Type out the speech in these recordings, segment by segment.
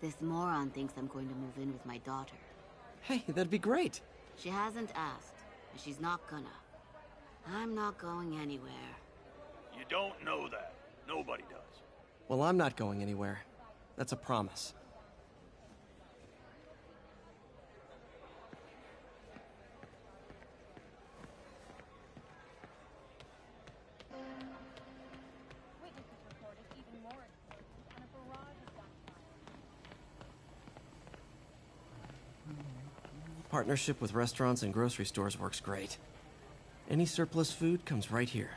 This moron thinks I'm going to move in with my daughter. Hey, that'd be great. She hasn't asked, and she's not gonna. I'm not going anywhere. You don't know that. Nobody does. Well, I'm not going anywhere. That's a promise. Partnership with restaurants and grocery stores works great. Any surplus food comes right here.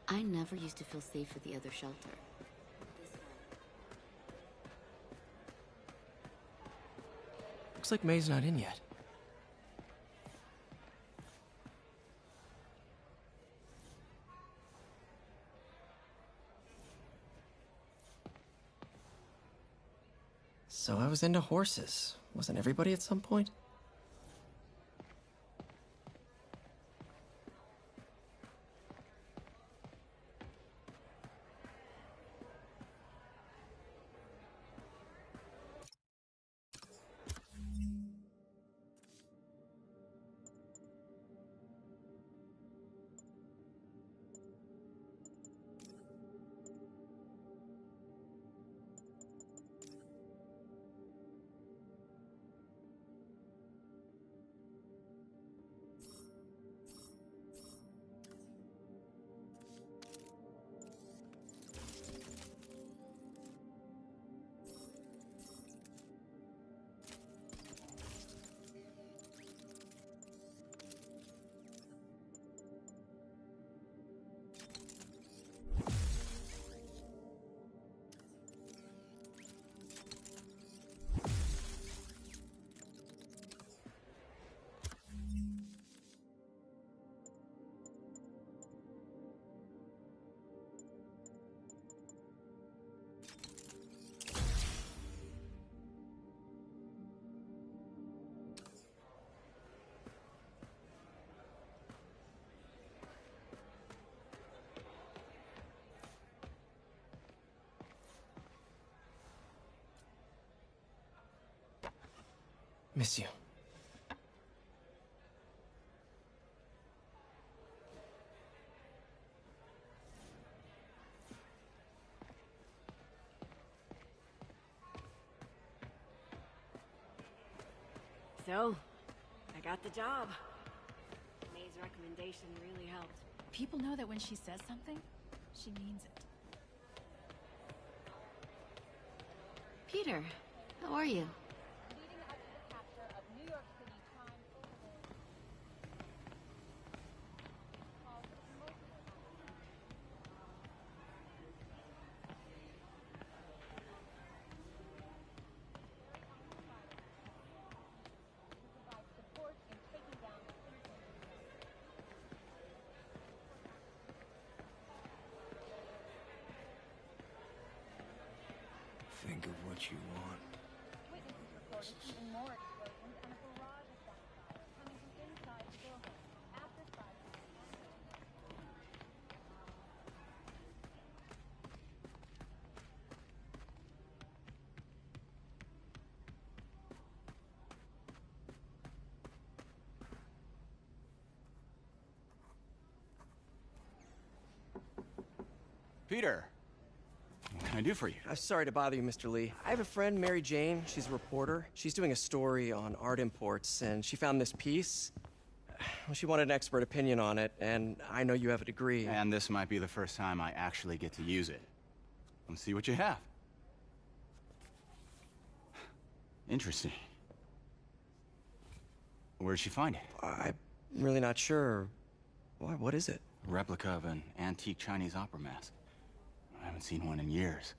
I never used to feel safe at the other shelter. Looks like May's not in yet. So I was into horses. Wasn't everybody at some point? Miss you. So, I got the job. May's recommendation really helped. People know that when she says something, she means it. Peter, how are you? Think of what you want. Peter, what can I do for you? Sorry to bother you, Mr. Lee. I have a friend, Mary Jane. She's a reporter. She's doing a story on art imports, and she found this piece. Well, she wanted an expert opinion on it, and I know you have a degree. And this might be the first time I actually get to use it. Let's see what you have. Interesting. Where did she find it? I'm really not sure. Why, what is it? A replica of an antique Chinese opera mask. I haven't seen one in years.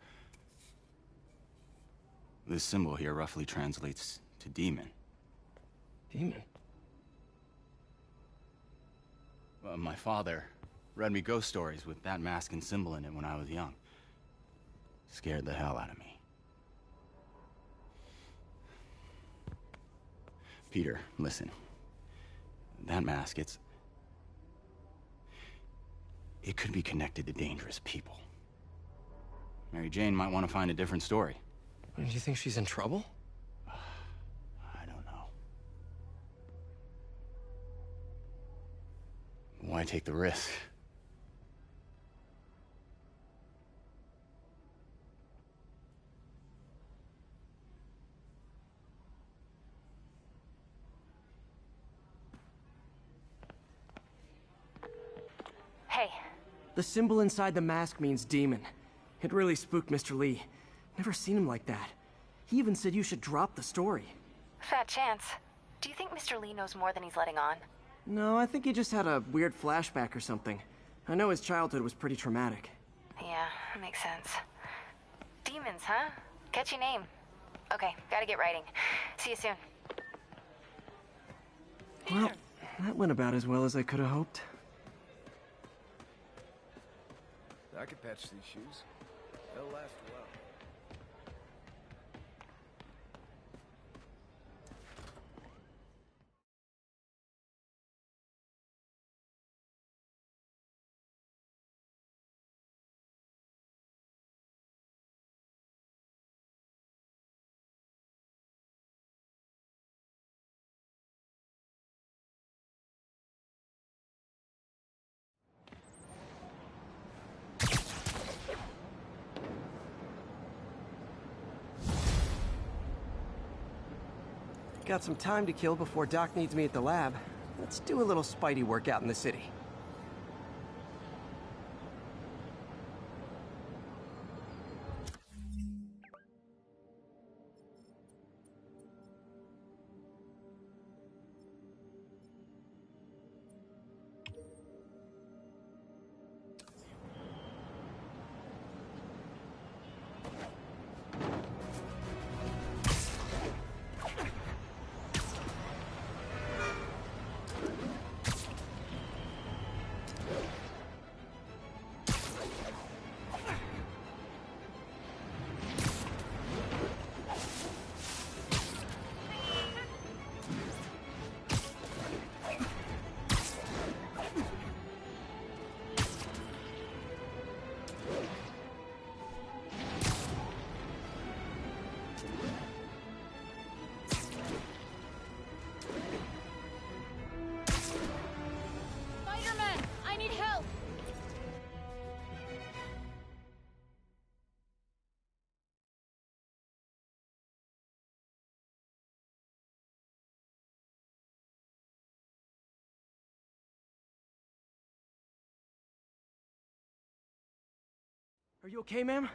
This symbol here roughly translates to demon. Demon? My father read me ghost stories with that mask and symbol in it when I was young. Scared the hell out of me. Peter, listen. That mask, it could be connected to dangerous people. Mary Jane might want to find a different story. Do you think she's in trouble? I don't know. Why take the risk? Hey. The symbol inside the mask means demon. It really spooked Mr. Lee. Never seen him like that. He even said you should drop the story. Fat chance. Do you think Mr. Lee knows more than he's letting on? No, I think he just had a weird flashback or something. I know his childhood was pretty traumatic. Yeah, makes sense. Demons, huh? Catchy name. Okay, gotta get writing. See you soon. Well, that went about as well as I could have hoped. I could patch these shoes. They'll last well. Got some time to kill before Doc needs me at the lab. Let's do a little Spidey work out in the city. Spiderman, I need help! Are you okay, ma'am?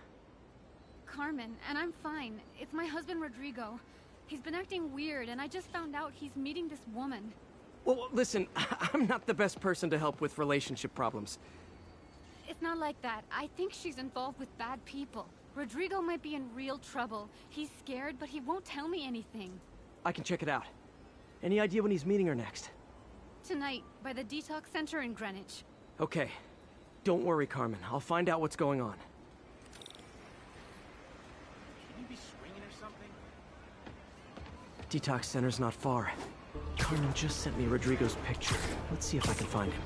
Carmen, and I'm fine. It's my husband, Rodrigo. He's been acting weird, and I just found out he's meeting this woman. Well, listen, I'm not the best person to help with relationship problems. It's not like that. I think she's involved with bad people. Rodrigo might be in real trouble. He's scared, but he won't tell me anything. I can check it out. Any idea when he's meeting her next? Tonight, by the detox center in Greenwich. Okay. Don't worry, Carmen. I'll find out what's going on. Can you be swinging or something? Detox center's not far. Carmen just sent me Rodrigo's picture. Let's see if I can find him.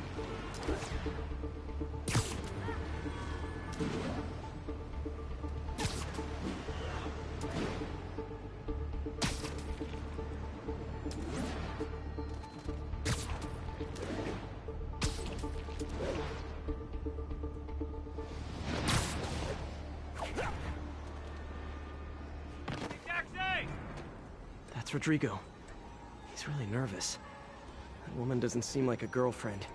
That's Rodrigo. He's really nervous. That woman doesn't seem like a girlfriend.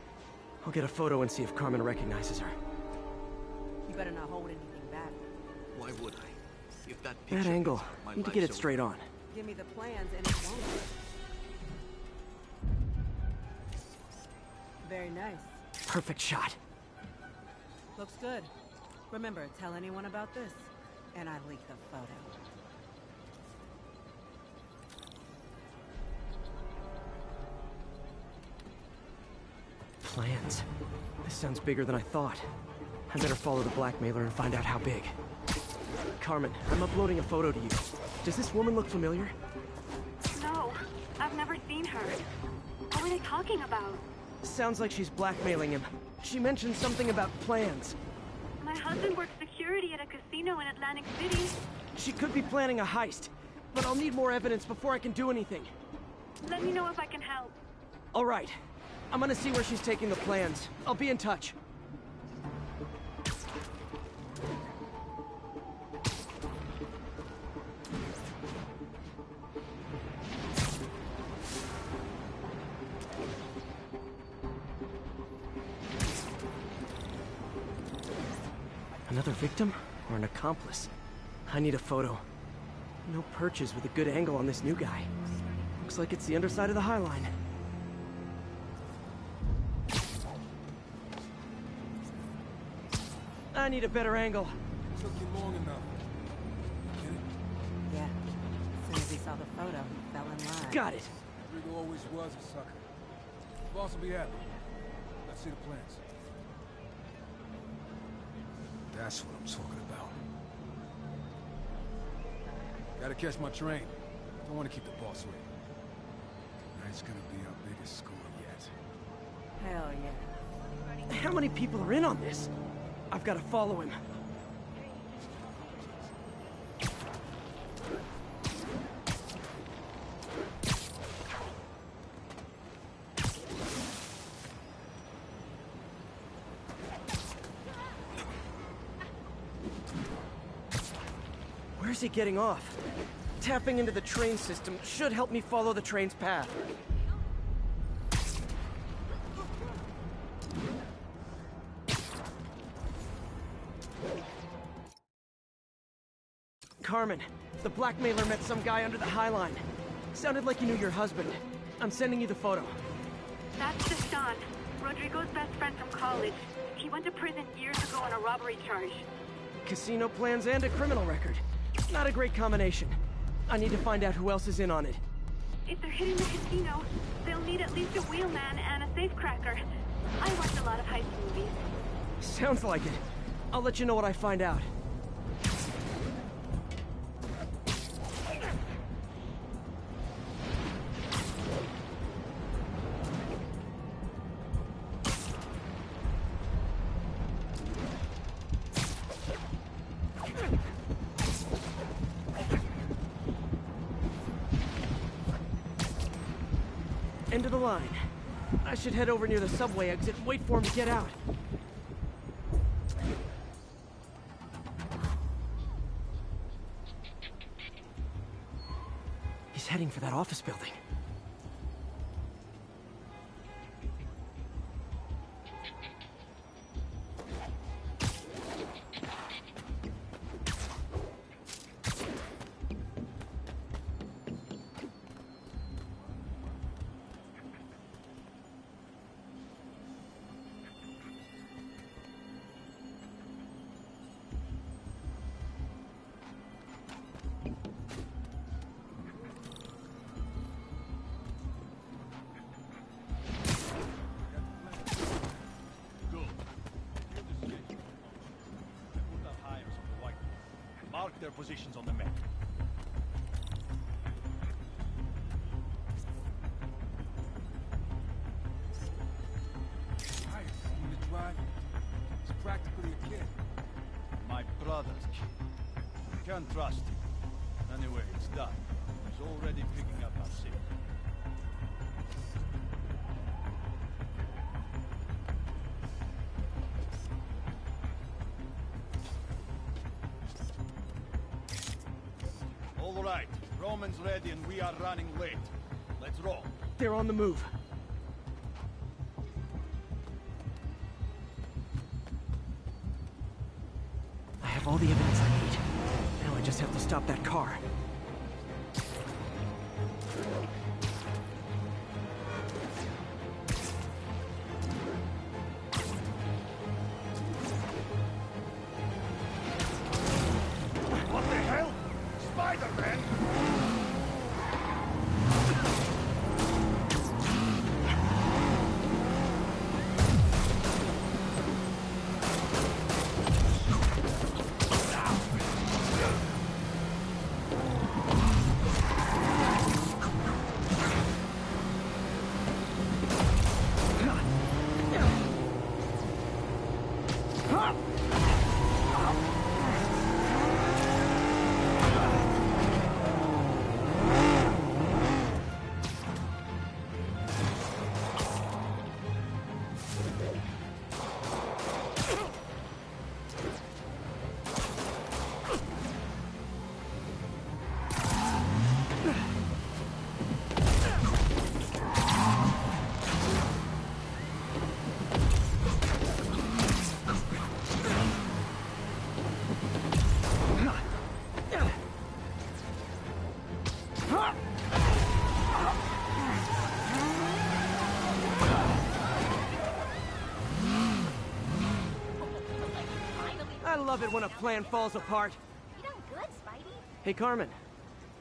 I'll get a photo and see if Carmen recognizes her. You better not hold anything back. Why would I? If that Bad picture angle. isn't my Need to life, get it so- straight on. Give me the plans and it won't. Very nice. Perfect shot. Looks good. Remember, tell anyone about this, and I leak the photo. Plans. This sounds bigger than I thought. I better follow the blackmailer and find out how big. Carmen, I'm uploading a photo to you. Does this woman look familiar? No, I've never seen seen her. What were they talking about? Sounds like she's blackmailing him. She mentioned something about plans. My husband works security at a casino in Atlantic City. She could be planning a heist, but I'll need more evidence before I can do anything. Let me know if I can help. All right. I'm gonna see where she's taking the plans. I'll be in touch. Another victim or an accomplice? I need a photo. No perches with a good angle on this new guy. Looks like it's the underside of the High Line. I need a better angle. Took you long enough. Get it? Yeah. As soon as he saw the photo, he fell in line. Got it. Rodrigo always was a sucker. Boss will be happy. Let's see the plans. That's what I'm talking about. Gotta catch my train. Don't want to keep the boss waiting. Tonight's gonna be our biggest score yet. Hell yeah. How many people are in on this? I've got to follow him. Where's he getting off? Tapping into the train system should help me follow the train's path. Carmen, the blackmailer met some guy under the High Line. Sounded like he knew your husband. I'm sending you the photo. That's Deshaun, Rodrigo's best friend from college. He went to prison years ago on a robbery charge. Casino plans and a criminal record. Not a great combination. I need to find out who else is in on it. If they're hitting the casino, they'll need at least a wheelman and a safecracker. I watch a lot of heist movies. Sounds like it. I'll let you know what I find out. End of the line. I should head over near the subway exit and wait for him to get out. He's heading for that office building. Mark their positions on the map. Nice. You to drive? He's practically a kid. My brother's kid. Can't trust him. Anyway, it's done. He's already picking up our signal. All right, Roman's ready and we are running late. Let's roll. They're on the move. I have all the evidence I need. Now I just have to stop that car. What the hell? Spiderman! love it when a plan falls apart. You done good, Spidey? Hey, Carmen.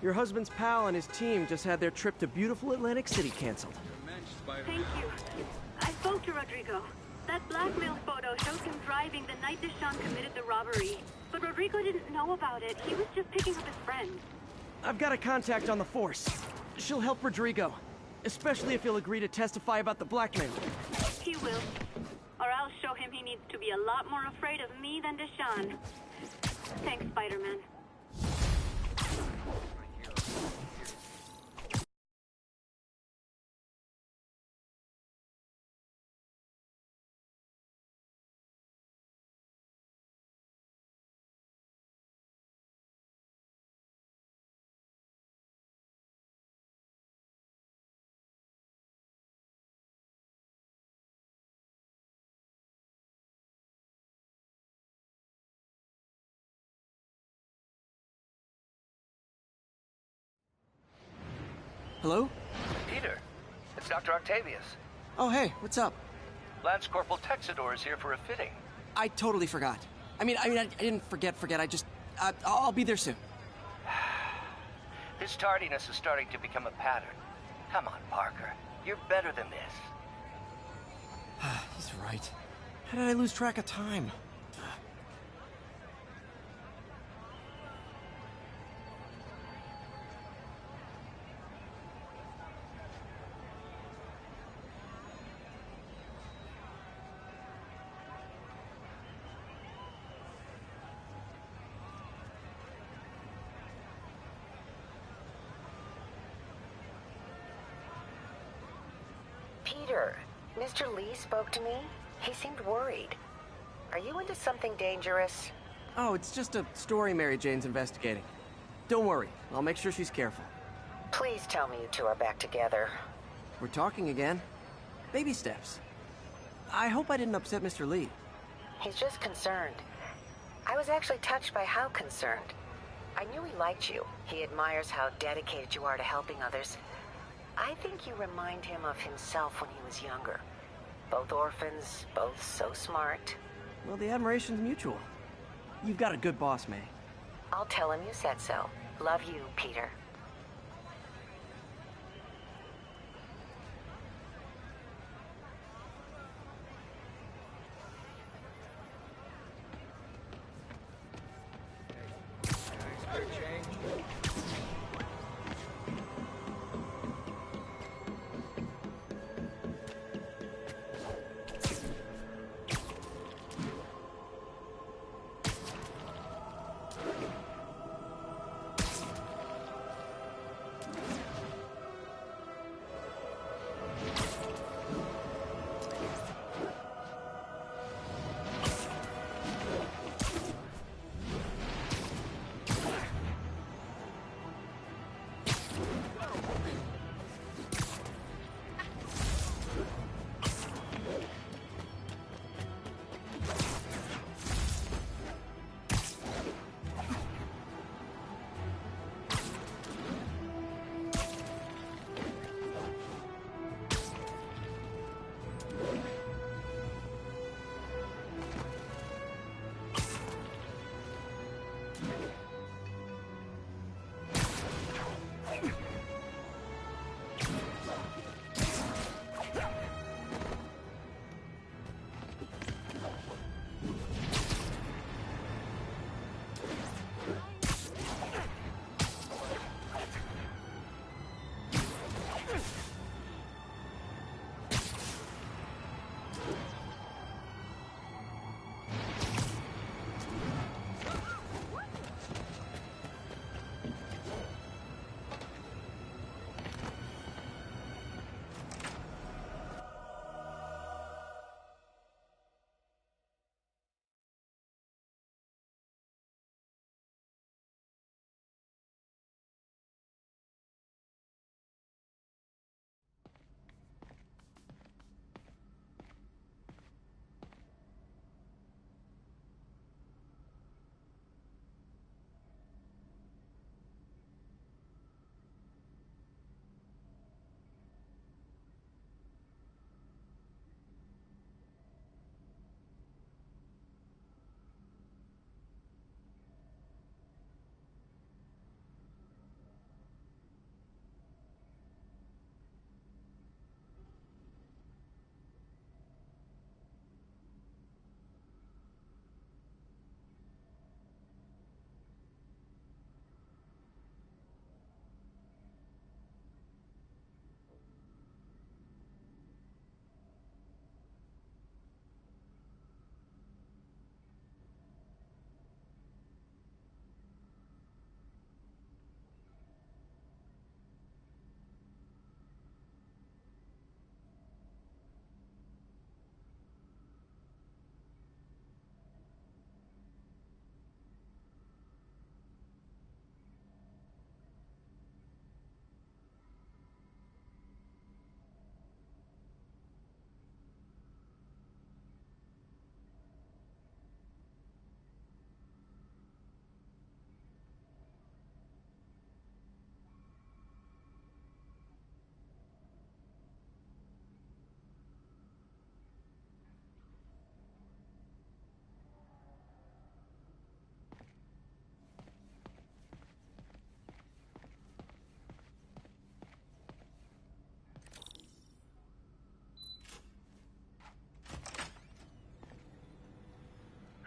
Your husband's pal and his team just had their trip to beautiful Atlantic City canceled. Thank you. I spoke to Rodrigo. That blackmail photo shows him driving the night Deshaun committed the robbery. But Rodrigo didn't know about it. He was just picking up his friend. I've got a contact on the force. She'll help Rodrigo. Especially if he'll agree to testify about the blackmail. He will. Or I'll show him he needs to be a lot more afraid of me than Deshaun. Thanks, Spider-Man. Hello? Peter, it's Dr. Octavius. Oh, hey, what's up? Lance Corporal Texador is here for a fitting. I totally forgot. I didn't forget. I'll be there soon. This tardiness is starting to become a pattern. Come on, Parker. You're better than this. He's right. How did I lose track of time? Peter, Mr. Lee spoke to me. He seemed worried. Are you into something dangerous? Oh, it's just a story Mary Jane's investigating. Don't worry, I'll make sure she's careful. Please tell me you two are back together. We're talking again. Baby steps. I hope I didn't upset Mr. Lee. He's just concerned. I was actually touched by how concerned. I knew he liked you. He admires how dedicated you are to helping others. I think you remind him of himself when he was younger. Both orphans, both so smart. Well, the admiration's mutual. You've got a good boss, May. I'll tell him you said so. Love you, Peter.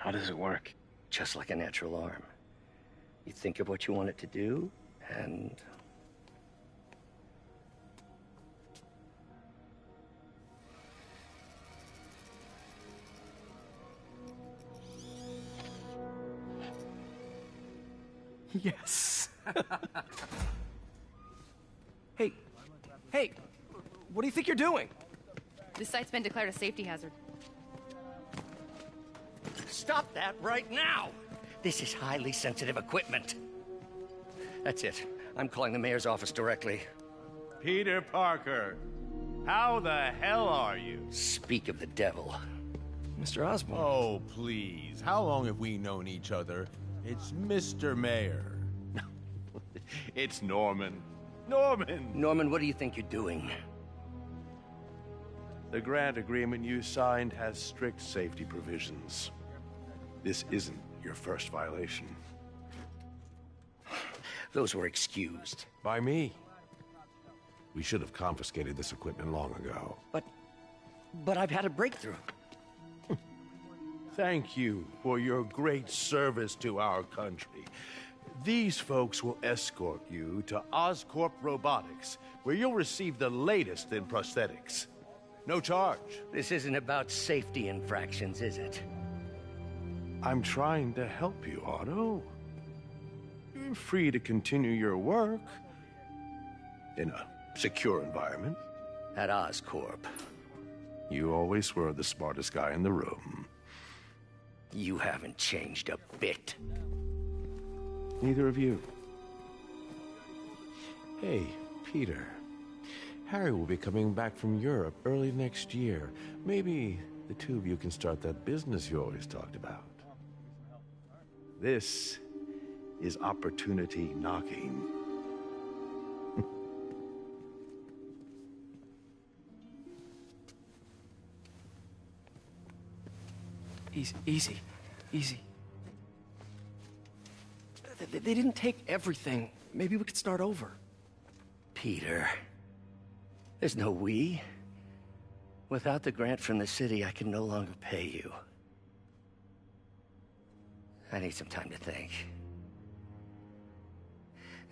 How does it work? Just like a natural arm. You think of what you want it to do, and... Yes. Hey, what do you think you're doing? This site's been declared a safety hazard. Stop that right now! This is highly sensitive equipment. That's it. I'm calling the mayor's office directly. Peter Parker, how the hell are you? Speak of the devil. Mr. Osborn. Oh, please. How long have we known each other? It's Mr. Mayor. It's Norman. Norman! Norman, what do you think you're doing? The grant agreement you signed has strict safety provisions. This isn't your first violation. Those were excused. By me. We should have confiscated this equipment long ago. But I've had a breakthrough. Thank you for your great service to our country. These folks will escort you to Oscorp Robotics, where you'll receive the latest in prosthetics. No charge. This isn't about safety infractions, is it? I'm trying to help you, Otto. You're free to continue your work in a secure environment. At Oscorp. You always were the smartest guy in the room. You haven't changed a bit. Neither of you. Hey, Peter. Harry will be coming back from Europe early next year. Maybe the two of you can start that business you always talked about. This is opportunity knocking. Easy. They didn't take everything. Maybe we could start over. Peter, there's no we. Without the grant from the city, I can no longer pay you. I need some time to think.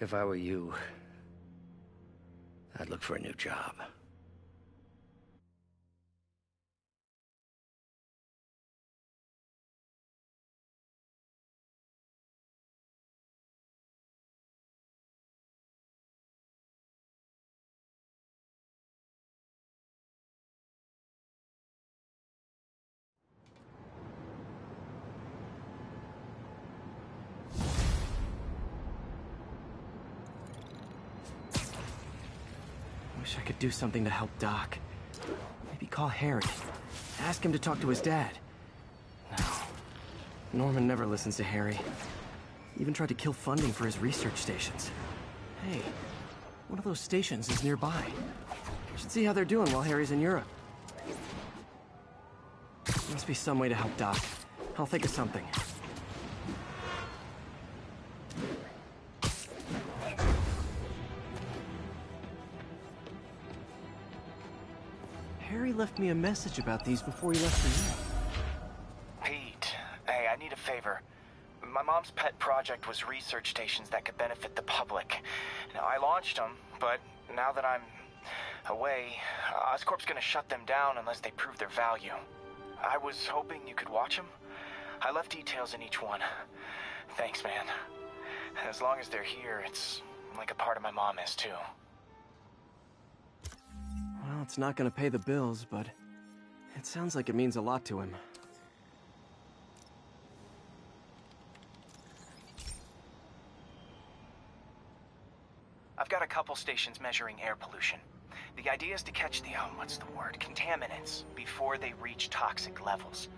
If I were you, I'd look for a new job. Wish I could do something to help Doc. Maybe call Harry. Ask him to talk to his dad. No. Norman never listens to Harry. He even tried to kill funding for his research stations. Hey, one of those stations is nearby. We should see how they're doing while Harry's in Europe. Must be some way to help Doc. I'll think of something. Harry left me a message about these before he left for you. Pete, hey, I need a favor. My mom's pet project was research stations that could benefit the public. Now, I launched them, but now that I'm away, Oscorp's gonna shut them down unless they prove their value. I was hoping you could watch them. I left details in each one. Thanks, man. As long as they're here, it's like a part of my mom is, too. Well, it's not gonna pay the bills, but it sounds like it means a lot to him. I've got a couple stations measuring air pollution. The idea is to catch the, contaminants before they reach toxic levels.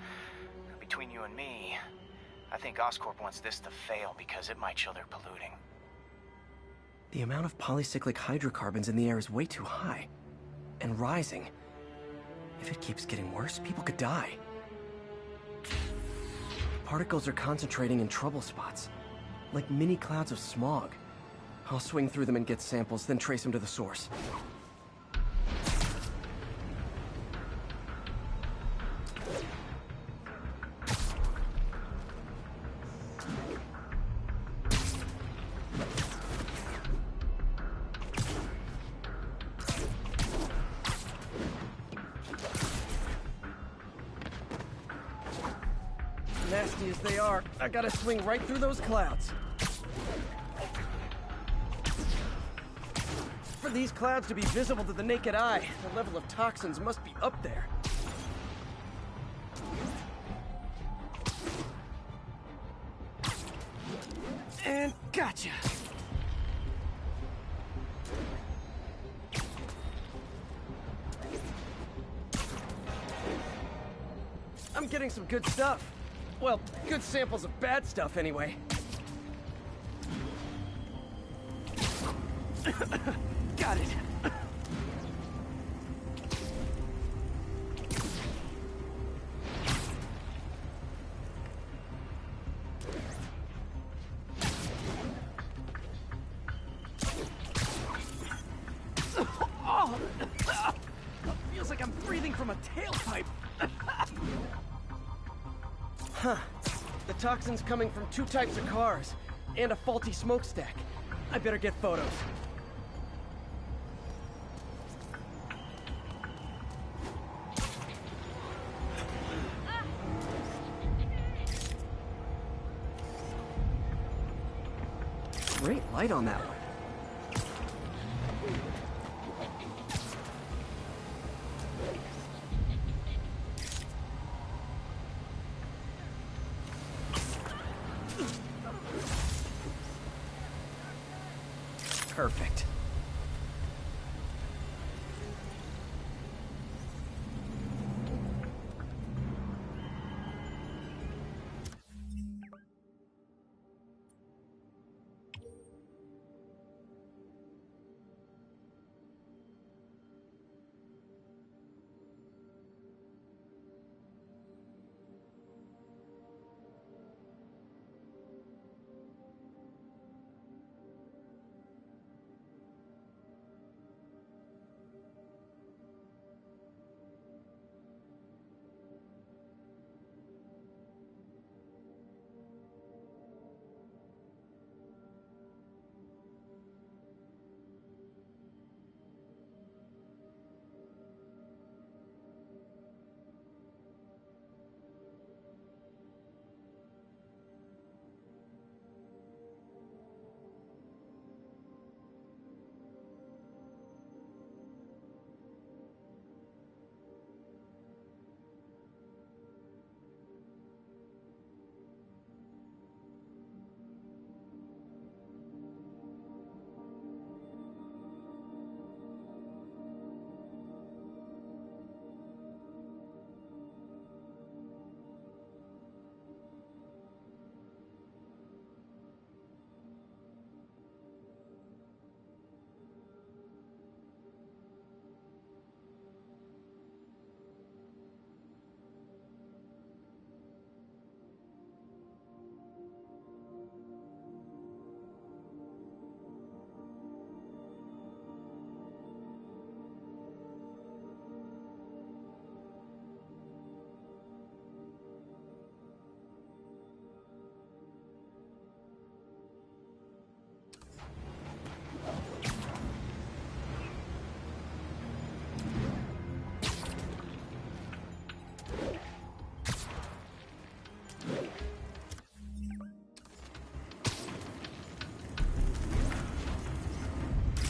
Between you and me, I think Oscorp wants this to fail because it might show they're polluting. The amount of polycyclic hydrocarbons in the air is way too high. And rising. If it keeps getting worse, people could die. Particles are concentrating in trouble spots, like mini clouds of smog. I'll swing through them and get samples, then trace them to the source. Easy as they are, I gotta swing right through those clouds. For these clouds to be visible to the naked eye, the level of toxins must be up there. And gotcha! I'm getting some good stuff. Well, good samples of bad stuff, anyway. Got it. Oh, feels like I'm breathing from a tailpipe. Huh. The toxin's coming from 2 types of cars, and a faulty smokestack. I better get photos. Great light on that one. Perfect.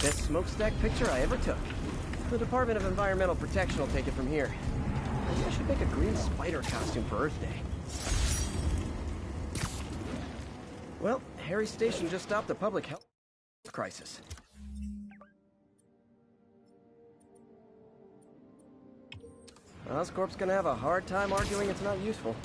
Best smokestack picture I ever took. The Department of Environmental Protection will take it from here. Maybe I should make a green spider costume for Earth Day. Well, Harry's station just stopped a public health crisis. Oscorp's gonna have a hard time arguing it's not useful.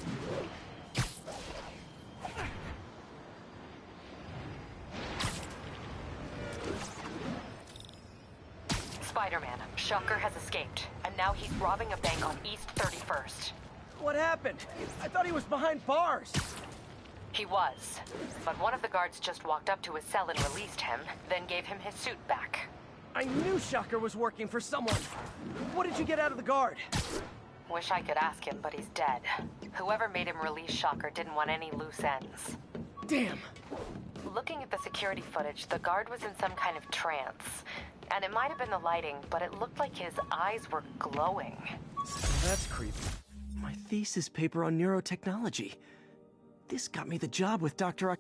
Spiderman, Shocker has escaped, and now he's robbing a bank on East 31st. What happened? I thought he was behind bars. He was, but one of the guards just walked up to his cell and released him, then gave him his suit back. I knew Shocker was working for someone. What did you get out of the guard? Wish I could ask him, but he's dead. Whoever made him release Shocker didn't want any loose ends. Damn. Looking at the security footage, the guard was in some kind of trance. And it might have been the lighting, but it looked like his eyes were glowing. That's creepy. My thesis paper on neurotechnology. This got me the job with Dr.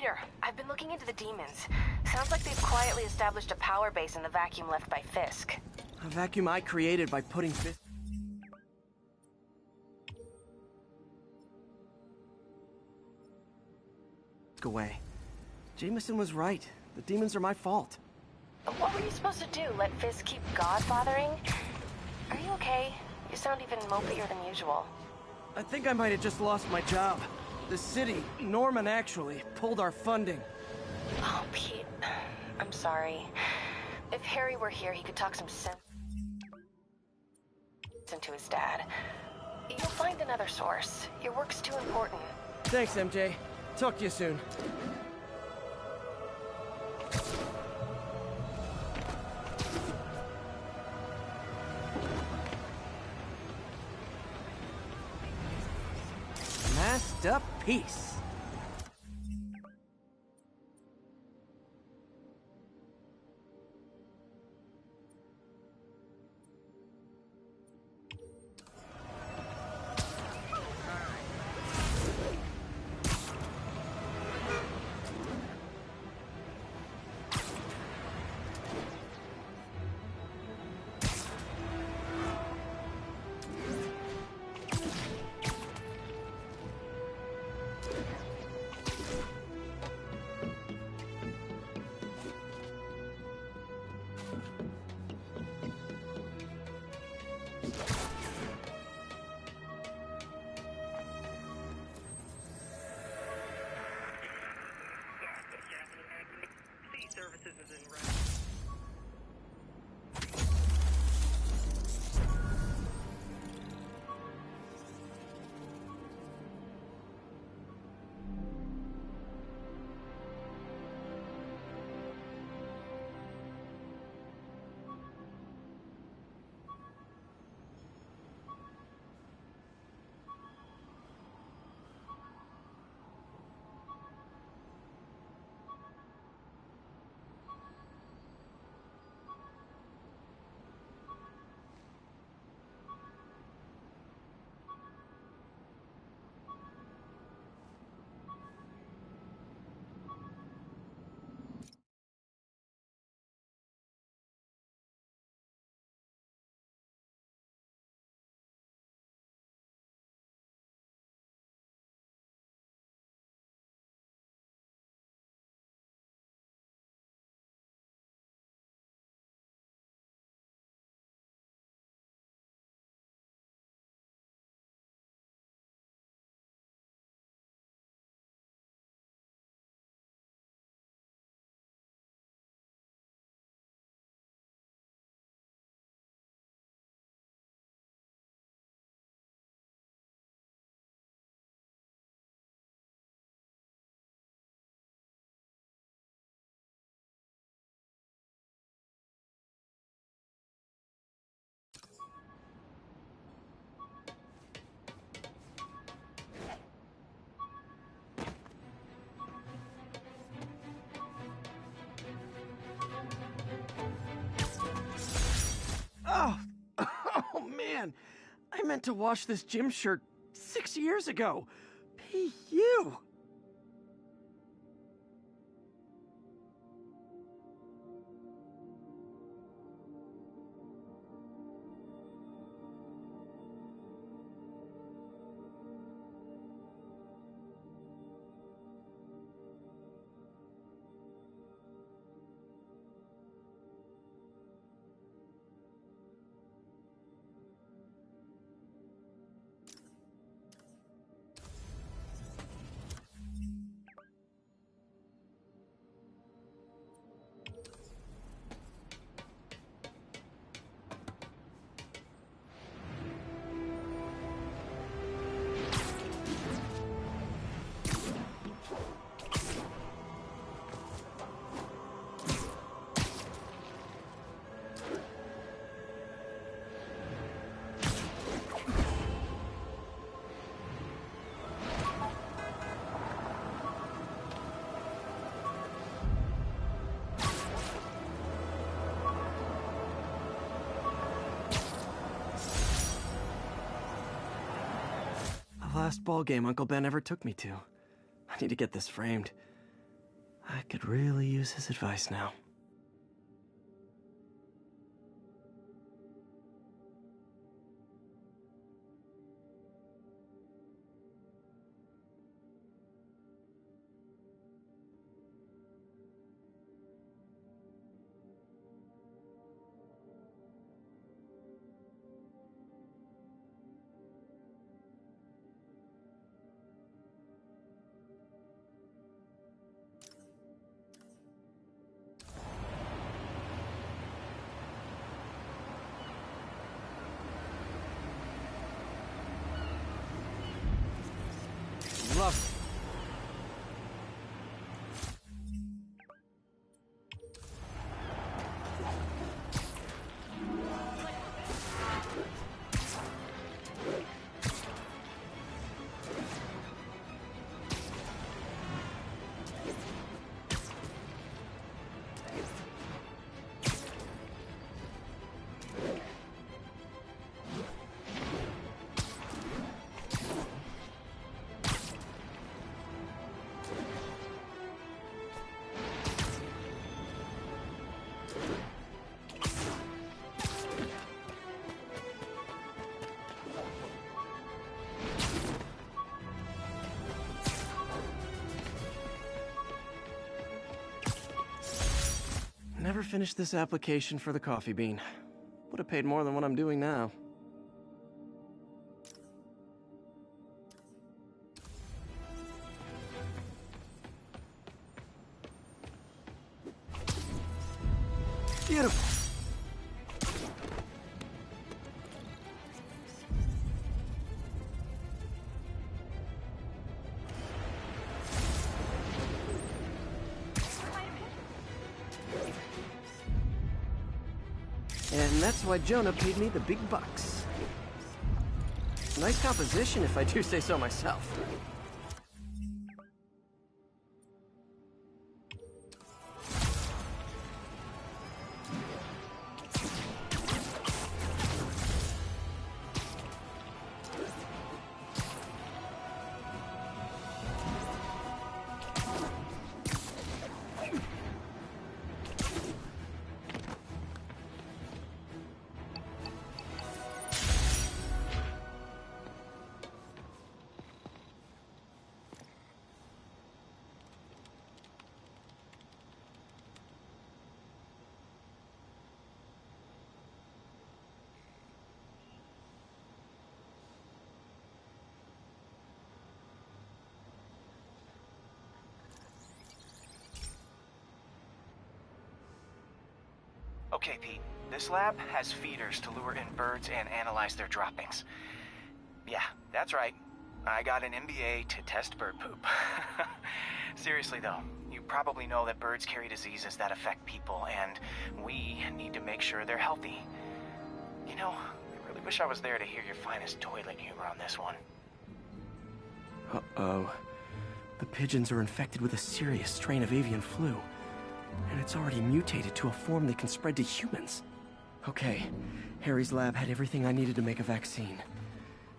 Peter, I've been looking into the demons. Sounds like they've quietly established a power base in the vacuum left by Fisk. A vacuum I created by putting Fisk away. Jameson was right. The demons are my fault. What were you supposed to do? Let Fisk keep godfathering? Are you okay? You sound even mopier than usual. I think I might have just lost my job. The city, Norman actually, pulled our funding. Oh, Pete. I'm sorry. If Harry were here, he could talk some sense into his dad. You'll find another source. Your work's too important. Thanks, MJ. Talk to you soon. Masterpiece. Services is in red. man! I meant to wash this gym shirt 6 years ago. P.U. The last ball game Uncle Ben ever took me to. I need to get this framed. I could really use his advice now. Love. Never finished this application for the coffee bean. Would have paid more than what I'm doing now. Beautiful. And that's why Jonah paid me the big bucks. Nice composition, if I do say so myself. Okay, Pete. This lab has feeders to lure in birds and analyze their droppings. Yeah, that's right. I got an MBA to test bird poop. Seriously though, you probably know that birds carry diseases that affect people, and we need to make sure they're healthy. You know, I really wish I was there to hear your finest toilet humor on this one. Uh-oh. The pigeons are infected with a serious strain of avian flu. And it's already mutated to a form that can spread to humans. Okay, Harry's lab had everything I needed to make a vaccine.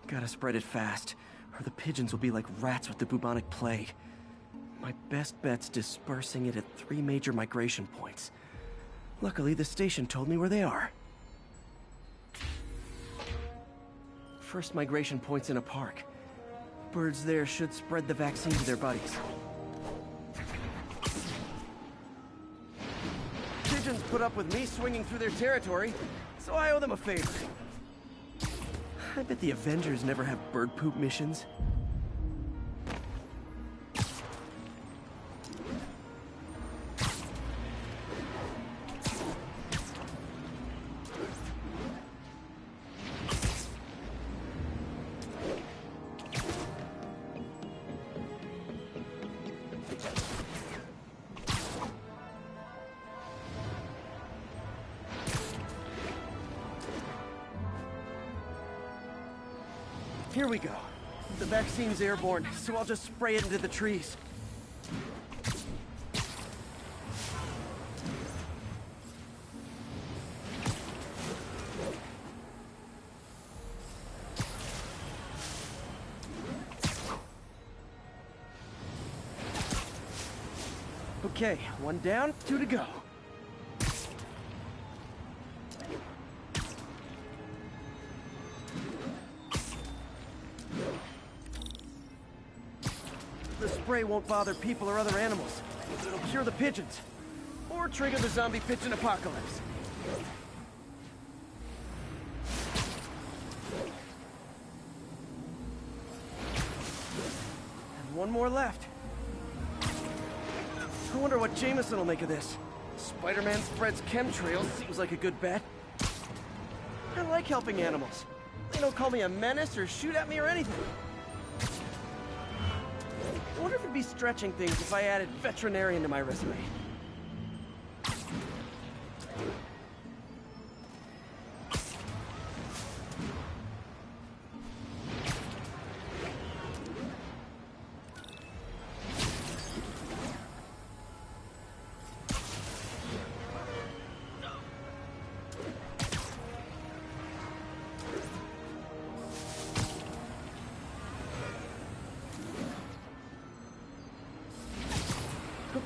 Gotta spread it fast, or the pigeons will be like rats with the bubonic plague. My best bet's dispersing it at 3 major migration points. Luckily, the station told me where they are. First migration point's in a park. Birds there should spread the vaccine to their buddies. Pigeons put up with me swinging through their territory, so I owe them a favor. I bet the Avengers never have bird poop missions. Here we go. The vaccine's airborne, so I'll just spray it into the trees. Okay, 1 down, 2 to go. The spray won't bother people or other animals. It'll cure the pigeons. Or trigger the zombie pigeon apocalypse. And 1 more left. I wonder what Jameson will make of this. Spider-Man spreads chemtrails seems like a good bet. I like helping animals. They don't call me a menace or shoot at me or anything. I wonder if it'd be stretching things if I added veterinarian to my resume.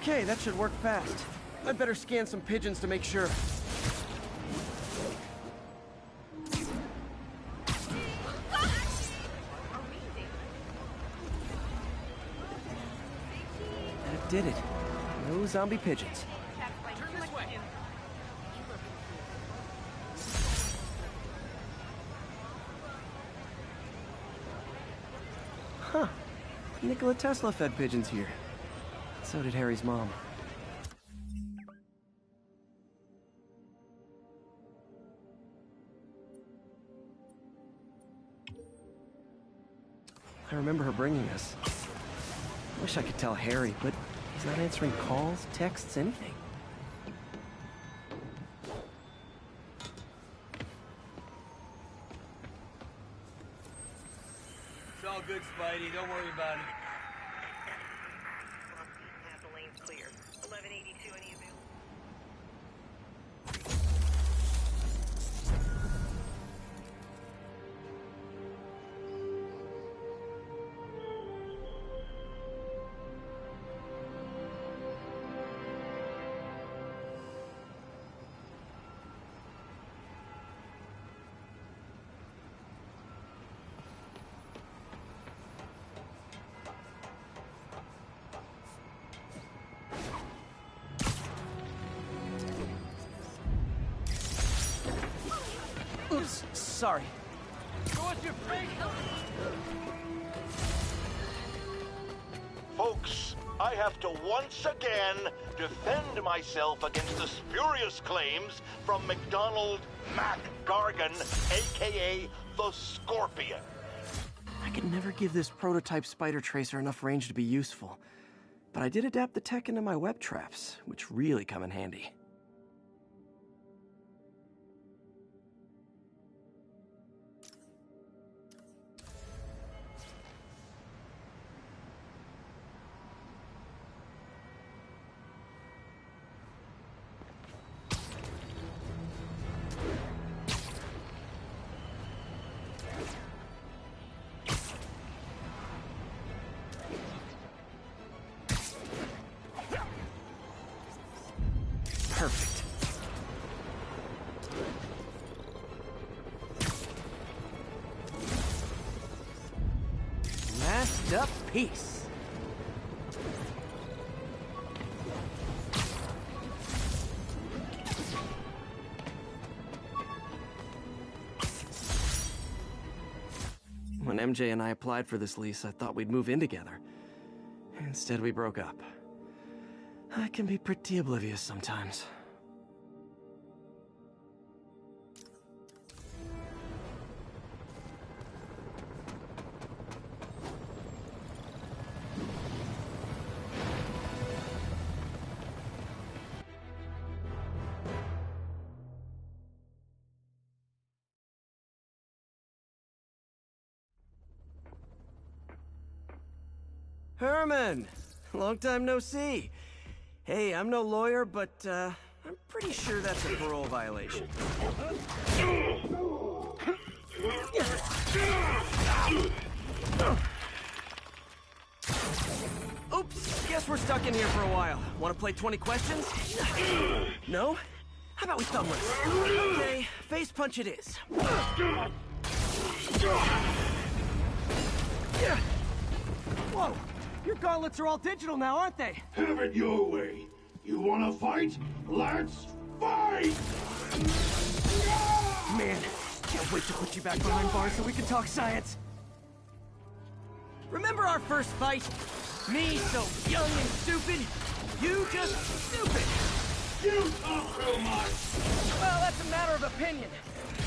Okay, that should work fast. I'd better scan some pigeons to make sure. That did it. No zombie pigeons. Huh. Nikola Tesla fed pigeons here. So did Harry's mom. I remember her bringing us. I wish I could tell Harry, but he's not answering calls, texts, anything. It's all good, Spidey. Don't worry about it. The lane's clear. 1182, any available? Oops, sorry. What's your face? Folks, I have to once again defend myself against the spurious claims from McDonald Mac Gargan, aka the Scorpion. I could never give this prototype spider tracer enough range to be useful, but I did adapt the tech into my web traps, which really come in handy. masterpiece. When MJ and I applied for this lease, I thought we'd move in together. Instead, we broke up. I can be pretty oblivious sometimes. Herman! Long time no see. Hey, I'm no lawyer, but, I'm pretty sure that's a parole violation. Oops, guess we're stuck in here for a while. Want to play 20 questions? No? How about we thumb race? Okay, face punch it is. Whoa! Your gauntlets are all digital now, aren't they? Have it your way. You wanna fight? Let's fight! Man, can't wait to put you back behind bars so we can talk science. Remember our first fight? Me so young and stupid, you just stupid. You talk too much! Well, that's a matter of opinion.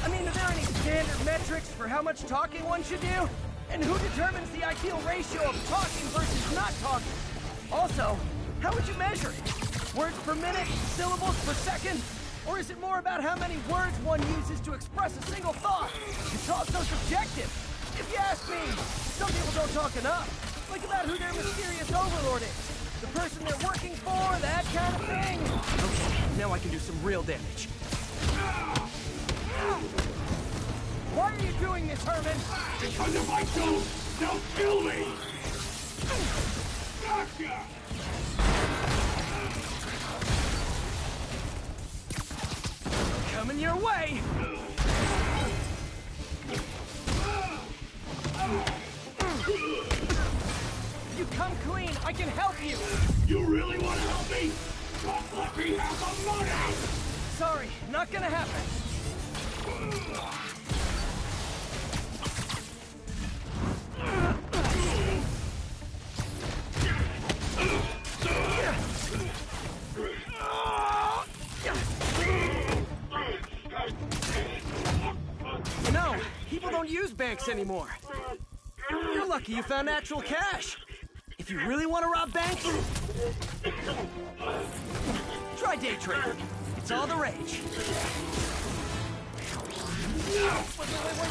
I mean, are there any standard metrics for how much talking one should do? And who determines the ideal ratio of talking versus not talking? Also, how would you measure it? Words per minute? Syllables per second? Or is it more about how many words one uses to express a single thought? It's all so subjective. If you ask me, some people don't talk enough. Like about who their mysterious overlord is. The person they're working for, that kind of thing. Okay, now I can do some real damage. Why are you doing this, Herman? Because if I don't, they'll kill me! Gotcha! Coming your way! If you come clean, I can help you! You really want to help me? Just let me have the money! Sorry, not gonna happen. You know, people don't use banks anymore. You're lucky you found actual cash. If you really want to rob banks, try day trading. It's all the rage.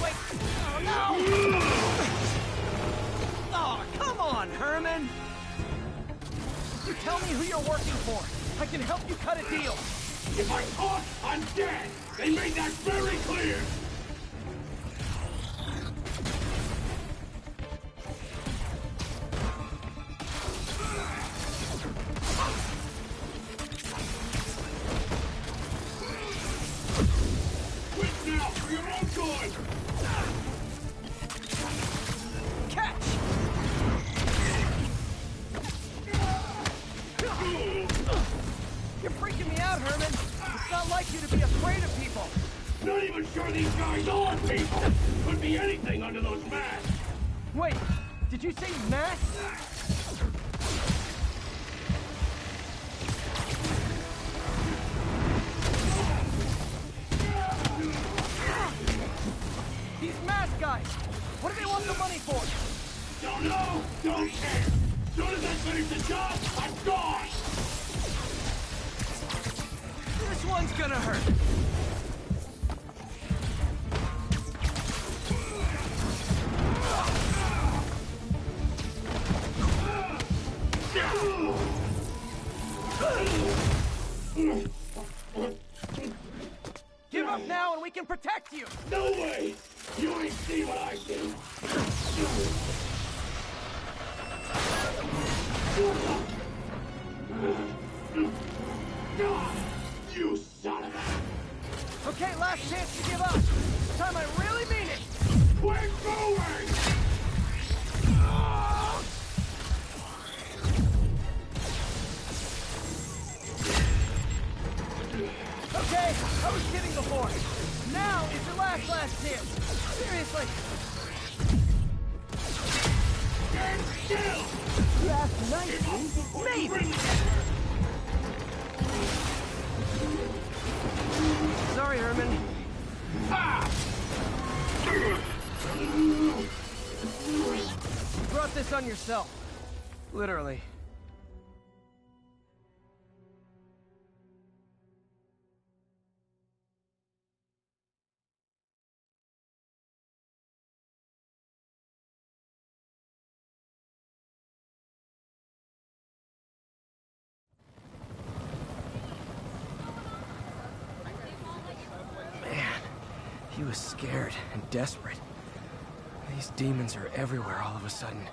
Wait. Oh, no! Oh, come on, Herman! You tell me who you're working for. I can help you cut a deal. If I talk, I'm dead! They made that very clear! Quit now for your own good! Catch! You're freaking me out, Herman. It's not like you to be afraid of people. Not even sure these guys are people! Could be anything under those masks! Wait, did you say masks? These mask guys! What do they want the money for? Don't know! Don't care! Soon as I finish the job, I'm gone! This one's gonna hurt. Give up now and we can protect you! No way! You ain't seen what I do! You son of a... Okay, last chance to give up. This time I really mean it! Quit moving! Seriously? Last night, maybe. Sorry, Herman. You brought this on yourself. Literally. Man, he was scared and desperate. These demons are everywhere all of a sudden.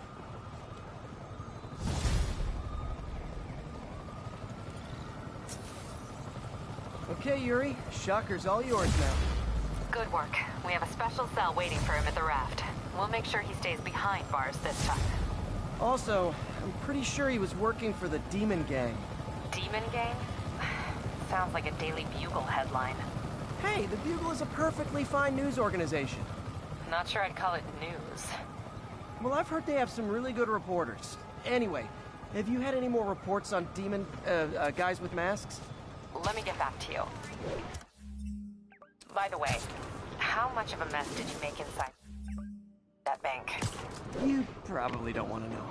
Okay, Yuri. Shocker's all yours now. Good work. We have a special cell waiting for him at the raft. We'll make sure he stays behind bars this time. Also, I'm pretty sure he was working for the Demon Gang. Demon Gang? Sounds like a Daily Bugle headline. Hey, the Bugle is a perfectly fine news organization. Not sure I'd call it news. Well, I've heard they have some really good reporters. Anyway, have you had any more reports on demon, guys with masks? Let me get back to you. By the way, how much of a mess did you make inside that bank? You probably don't want to know.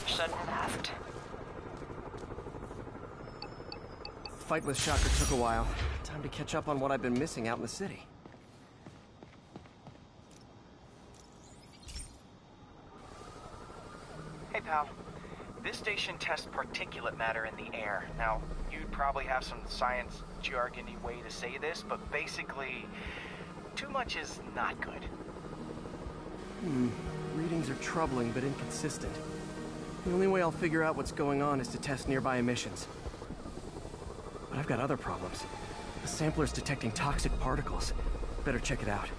Shouldn't have asked. The fight with Shocker took a while. Time to catch up on what I've been missing out in the city. Hey, pal. This station tests particulate matter in the air. Now, you'd probably have some science jargony way to say this, but basically, too much is not good. Readings are troubling but inconsistent. The only way I'll figure out what's going on is to test nearby emissions. But I've got other problems. The sampler's detecting toxic particles. Better check it out.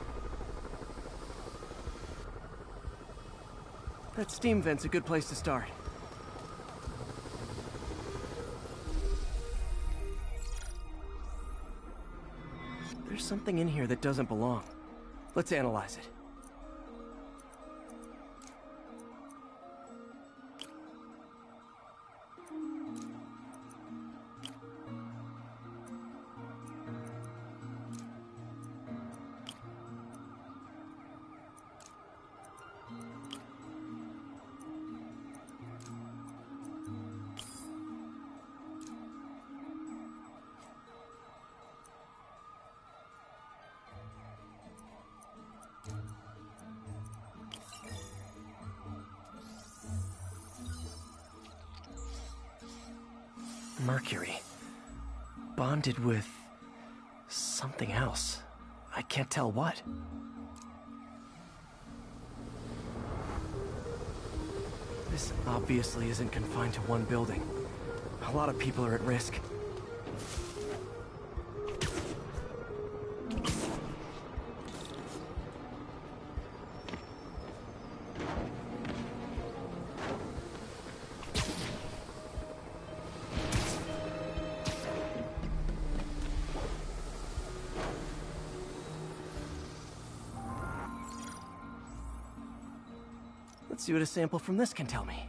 That steam vent's a good place to start. There's something in here that doesn't belong. Let's analyze it. Mercury. Bonded with something else. I can't tell what. This obviously isn't confined to one building. A lot of people are at risk. Let's see what a sample from this can tell me.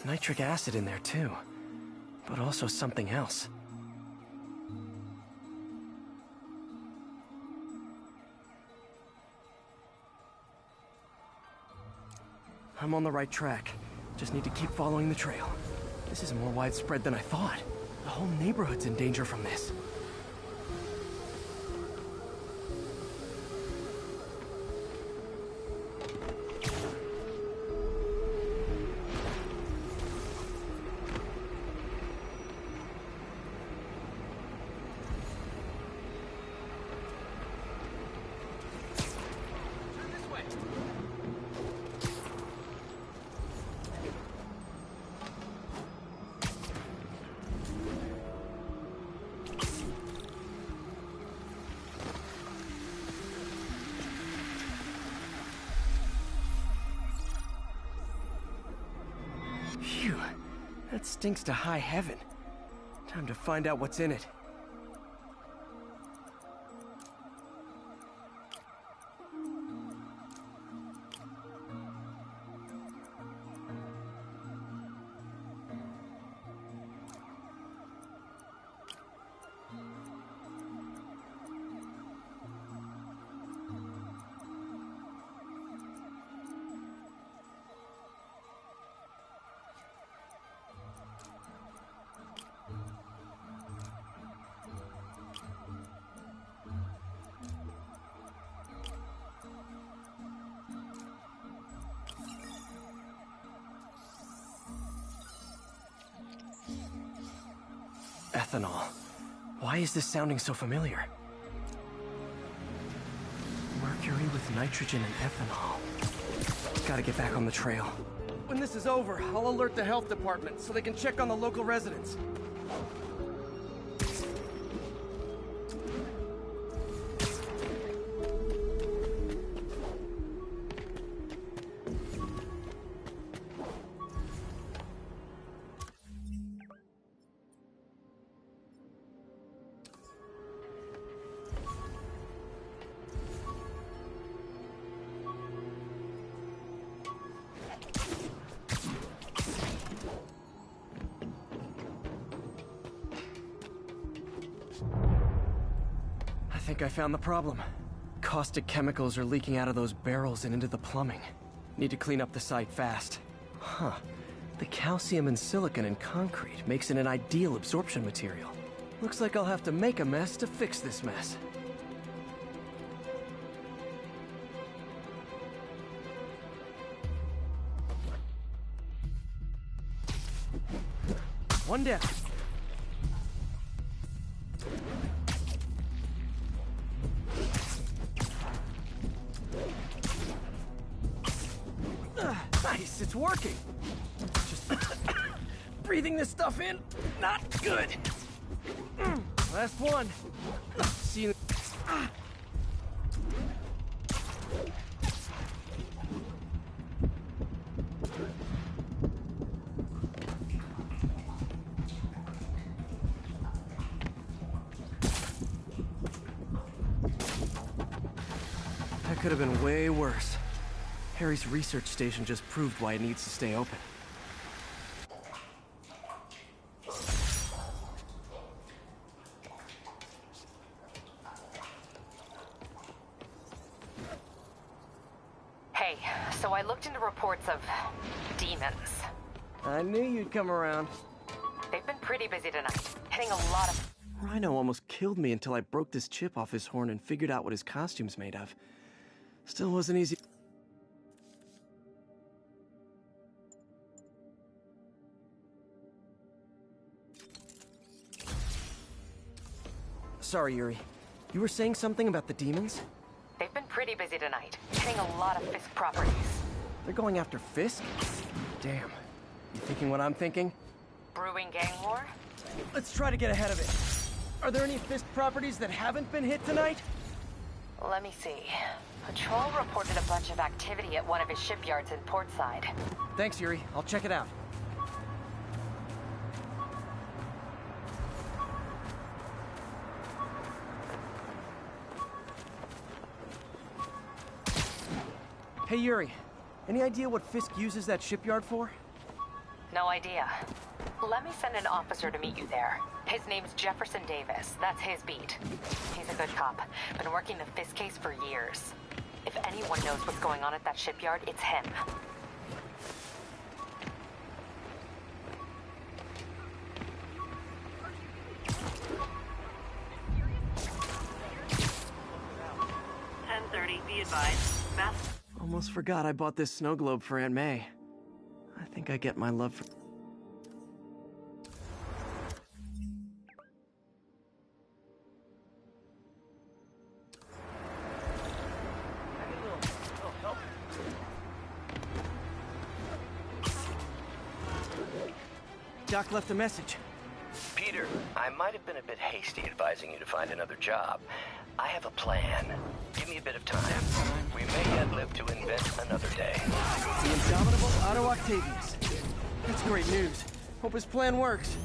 Nitric acid in there too, but also something else. I'm on the right track. Just need to keep following the trail. This is more widespread than I thought. The whole neighborhood's in danger from this. stinks to high heaven. Time to find out what's in it. Ethanol. Why is this sounding so familiar? Mercury with nitrogen and ethanol. Gotta get back on the trail. When this is over, I'll alert the health department so they can check on the local residents. I think I found the problem. Caustic chemicals are leaking out of those barrels and into the plumbing. Need to clean up the site fast. Huh. The calcium and silicon in concrete makes it an ideal absorption material. Looks like I'll have to make a mess to fix this mess. One down. Nice, it's working. Just breathing this stuff in, not good. Last one. See you. That could have been way worse. Harry's research station just proved why it needs to stay open. Hey, so I looked into reports of demons. I knew you'd come around. They've been pretty busy tonight, hitting a lot of... Rhino almost killed me until I broke this chip off his horn and figured out what his costume's made of. Still wasn't easy. Sorry, Yuri. You were saying something about the demons? They've been pretty busy tonight, hitting a lot of Fisk properties. They're going after Fisk? Damn. You thinking what I'm thinking? Brewing gang war? Let's try to get ahead of it. Are there any Fisk properties that haven't been hit tonight? Let me see. Patrol reported a bunch of activity at one of his shipyards in Portside. Thanks, Yuri. I'll check it out. Hey, Yuri. Any idea what Fisk uses that shipyard for? No idea. Let me send an officer to meet you there. His name's Jefferson Davis. That's his beat. He's a good cop. Been working the Fisk case for years. If anyone knows what's going on at that shipyard, it's him. Be advised. Almost forgot I bought this snow globe for Aunt May. I think I get my love for... Doc left a message. Peter, I might have been a bit hasty advising you to find another job. I have a plan. Give me a bit of time. We may yet live to invent another day. The indomitable Otto Octavius. That's great news. Hope his plan works.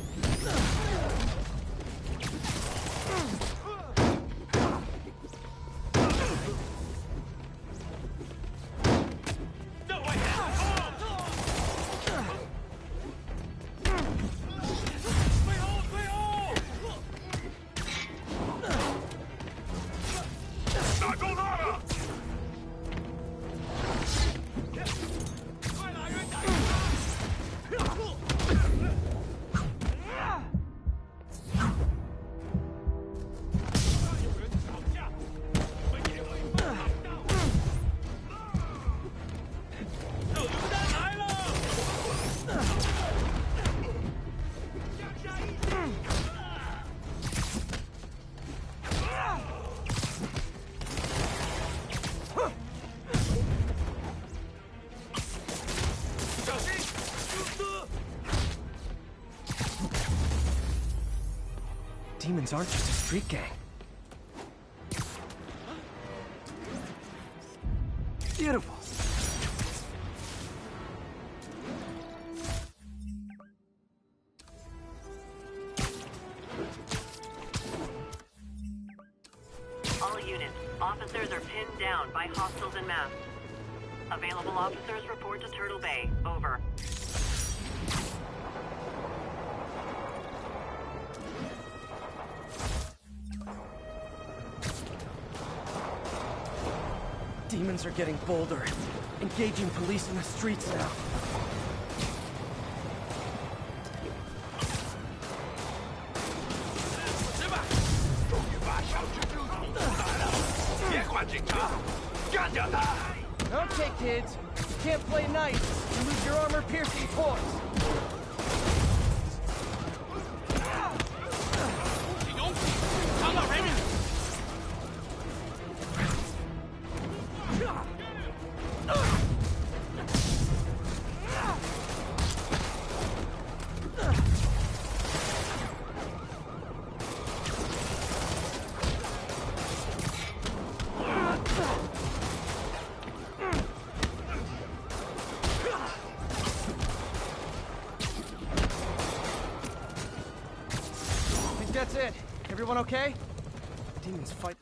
Demons aren't just a street gang. Beautiful. All units, officers are pinned down by hostiles en masse. Available officers report to Turtle Bay. Over. Demons are getting bolder, engaging police in the streets now. Okay, kids. You can't play nice. You lose your armor-piercing force. That's it. Everyone okay? Demons fight.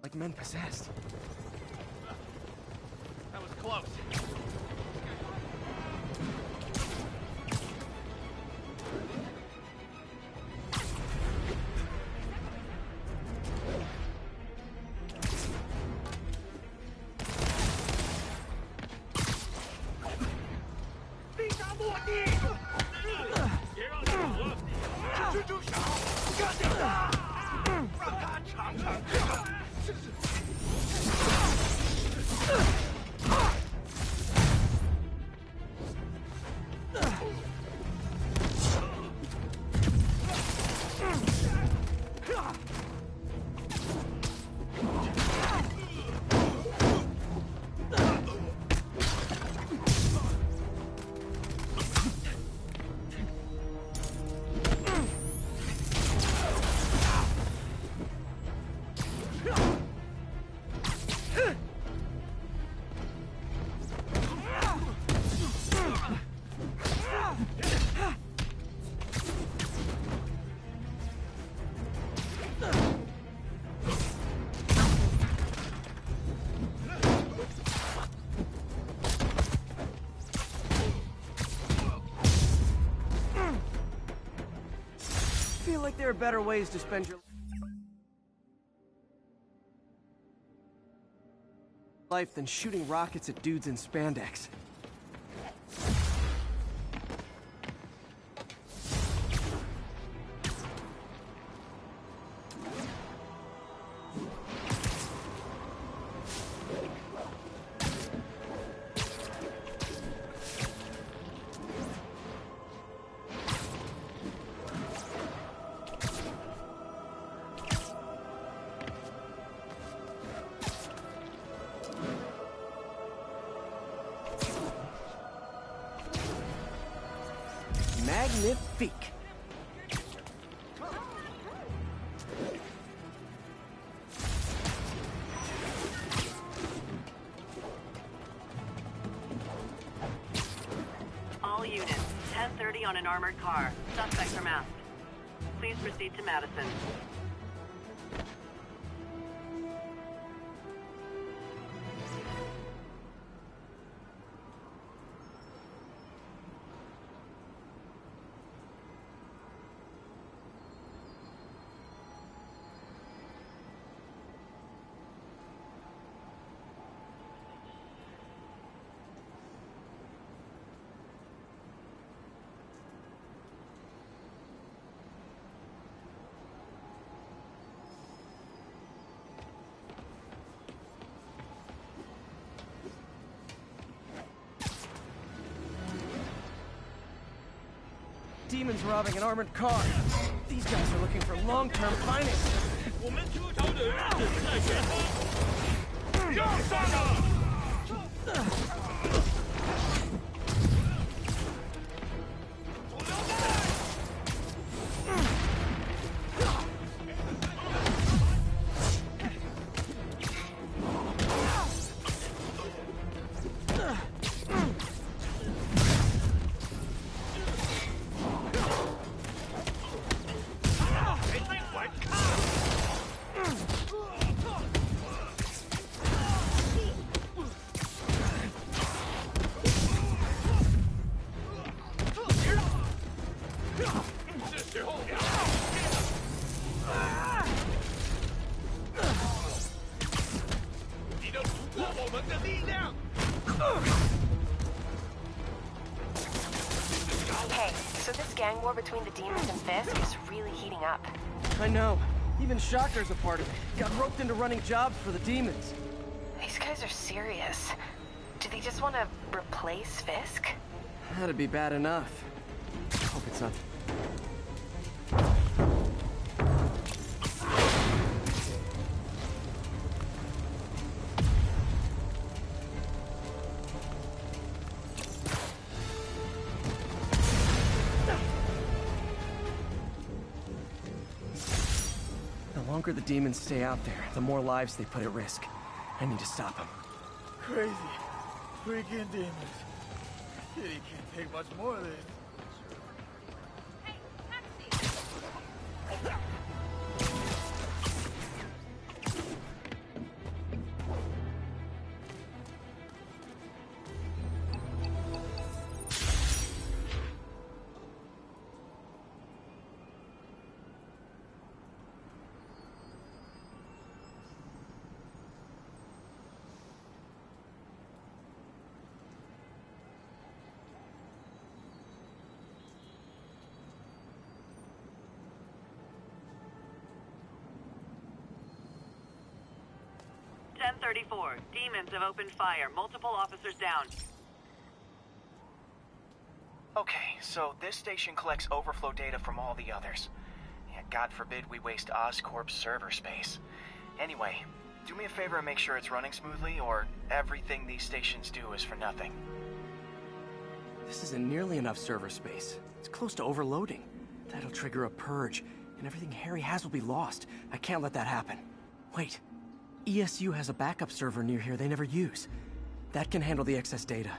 Like men possessed. That was close. I feel like there are better ways to spend your life than shooting rockets at dudes in spandex. Magnifique. All units, 10:30 on an armored car. Suspects are masked. Please proceed to Madison. Demons robbing an armored car. These guys are looking for long-term financing. 我们出逃的人正在前方。要杀了！ Hey, so this gang war between the demons and Fisk is really heating up. I know. Even Shocker's a part of it. Got roped into running jobs for the demons. These guys are serious. Do they just want to replace Fisk? That'd be bad enough. Hope it's not. The longer the demons stay out there, the more lives they put at risk. I need to stop them. Crazy. Freaking demons. He can't take much more of this. .34. Demons have opened fire. Multiple officers down. Okay, so this station collects overflow data from all the others. Yeah, God forbid we waste Oscorp's server space. Anyway, do me a favor and make sure it's running smoothly, or everything these stations do is for nothing. This isn't nearly enough server space. It's close to overloading. That'll trigger a purge, and everything Harry has will be lost. I can't let that happen. Wait. ESU has a backup server near here they never use. That can handle the excess data,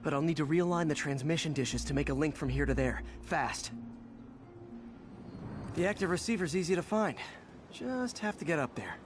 but I'll need to realign the transmission dishes to make a link from here to there, fast. The active receiver's easy to find. Just have to get up there.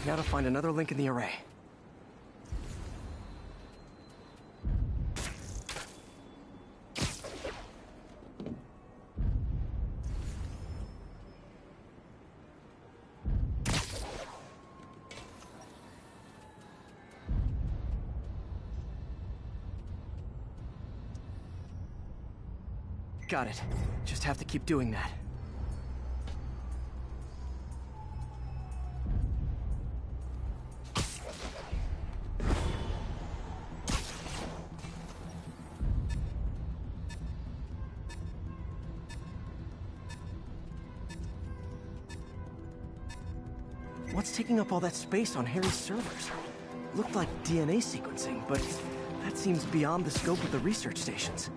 Now to find another link in the array. Got it. Just have to keep doing that. What's taking up all that space on Harry's servers? Looked like DNA sequencing, but that seems beyond the scope of the research stations.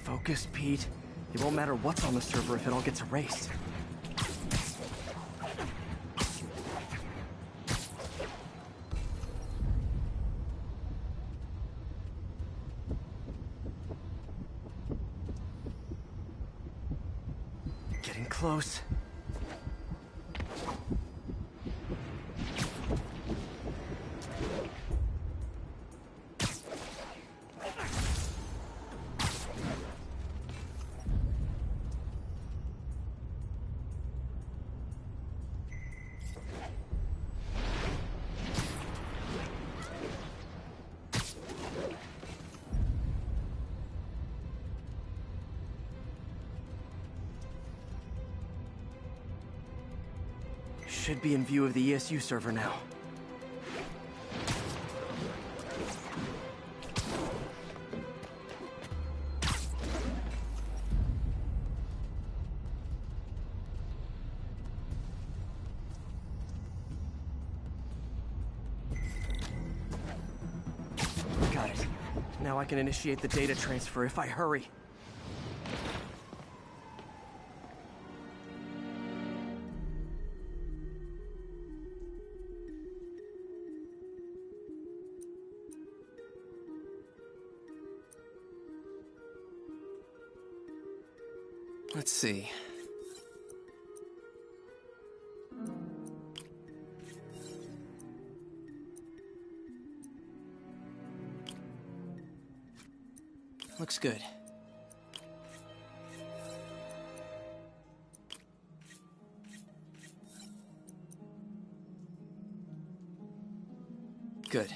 Focus, Pete. It won't matter what's on the server if it all gets erased. Getting close. Should be in view of the ESU server now. Got it. Now I can initiate the data transfer if I hurry. Let's see. Looks good. Good.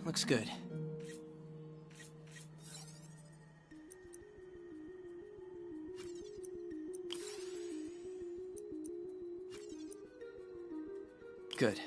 Looks good. Good.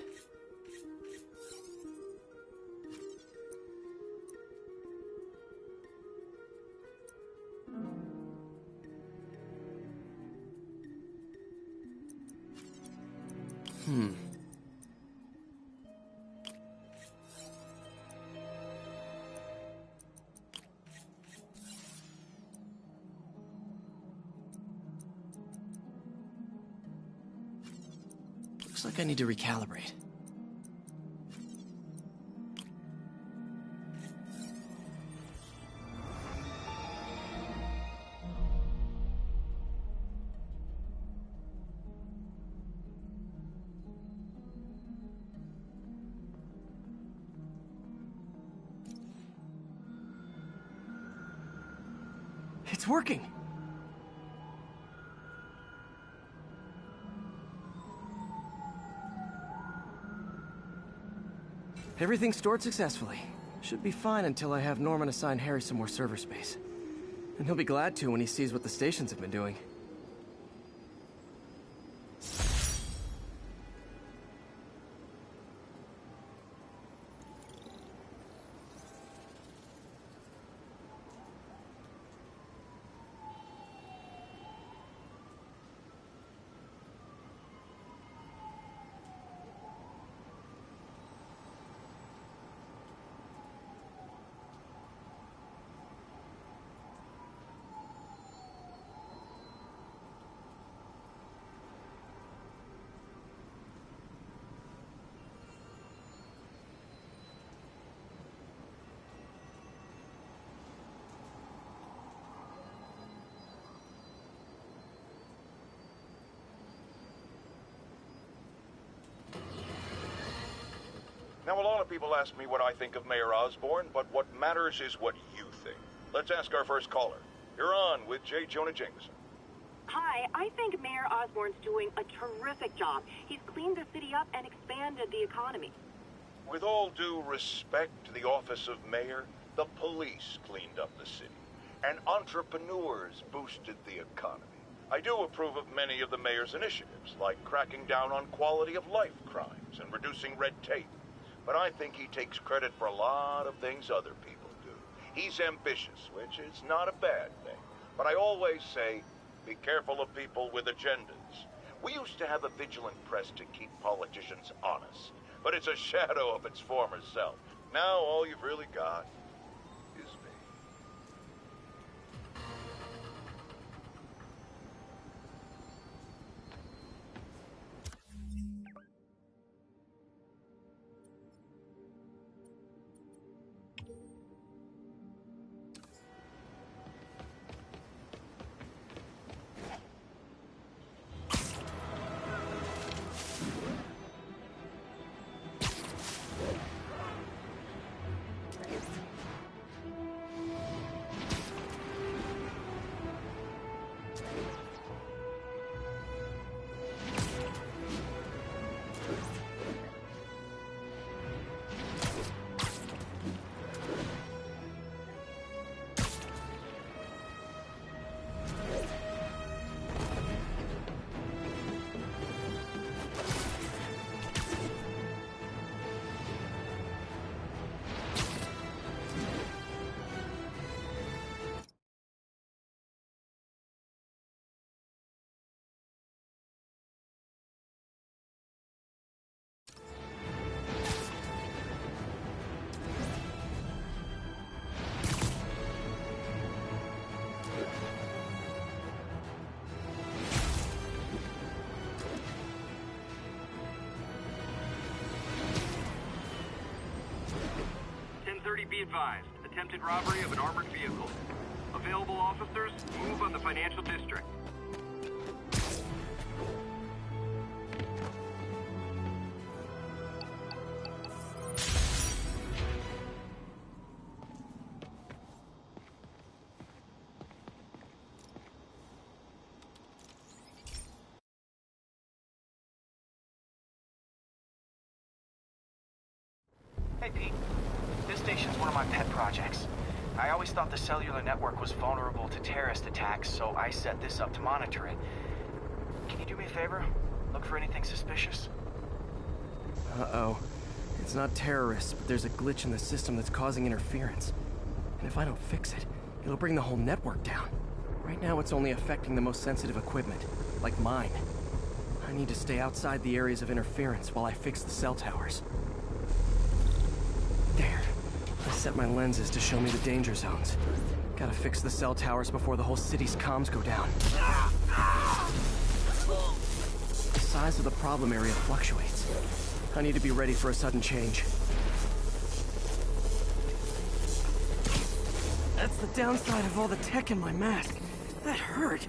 Looks like I need to recalibrate. It's working! Everything stored successfully. Should be fine until I have Norman assign Harry some more server space. And he'll be glad to when he sees what the stations have been doing. Now, a lot of people ask me what I think of Mayor Osborn, but what matters is what you think. Let's ask our first caller. You're on with J. Jonah Jameson. Hi, I think Mayor Osborn's doing a terrific job. He's cleaned the city up and expanded the economy. With all due respect to the office of mayor, the police cleaned up the city, and entrepreneurs boosted the economy. I do approve of many of the mayor's initiatives, like cracking down on quality of life crimes and reducing red tape. But I think he takes credit for a lot of things other people do. He's ambitious, which is not a bad thing. But I always say, be careful of people with agendas. We used to have a vigilant press to keep politicians honest, but it's a shadow of its former self. Now all you've really got is me. Be advised, attempted robbery of an armored vehicle. Available officers, move on the financial district. Hey, Pete. This station's one of my pet projects. I always thought the cellular network was vulnerable to terrorist attacks, so I set this up to monitor it. Can you do me a favor? Look for anything suspicious? Uh-oh. It's not terrorists, but there's a glitch in the system that's causing interference. And if I don't fix it, it'll bring the whole network down. Right now, it's only affecting the most sensitive equipment, like mine. I need to stay outside the areas of interference while I fix the cell towers. There. I set my lenses to show me the danger zones. Gotta fix the cell towers before the whole city's comms go down. The size of the problem area fluctuates. I need to be ready for a sudden change. That's the downside of all the tech in my mask. That hurt.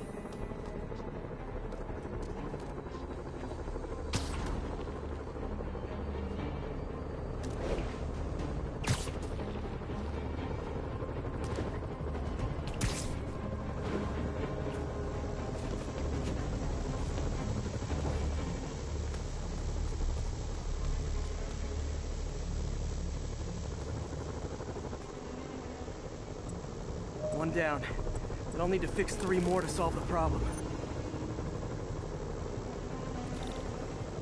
One down. But I'll need to fix 3 more to solve the problem.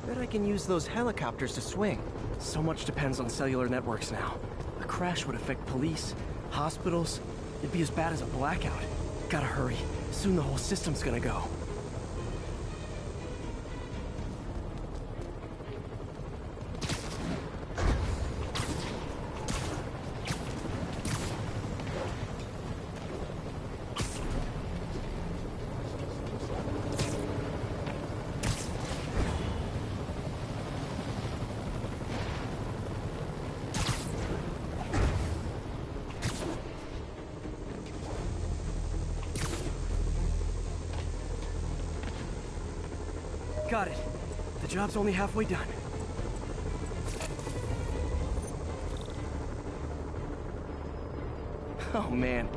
Bet I can use those helicopters to swing. So much depends on cellular networks now. A crash would affect police, hospitals. It'd be as bad as a blackout. Gotta hurry. Soon the whole system's gonna go. Got it. The job's only halfway done. Oh man,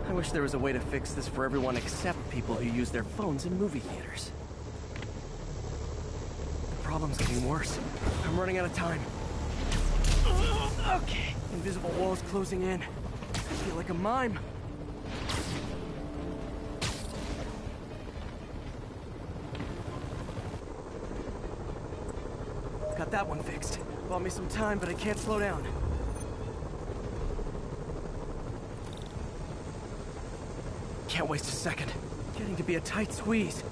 I wish there was a way to fix this for everyone except people who use their phones in movie theaters. The problem's getting worse. I'm running out of time. Okay, invisible walls closing in. I feel like a mime. Got that one fixed. Bought me some time, but I can't slow down. Can't waste a second. Getting to be a tight squeeze.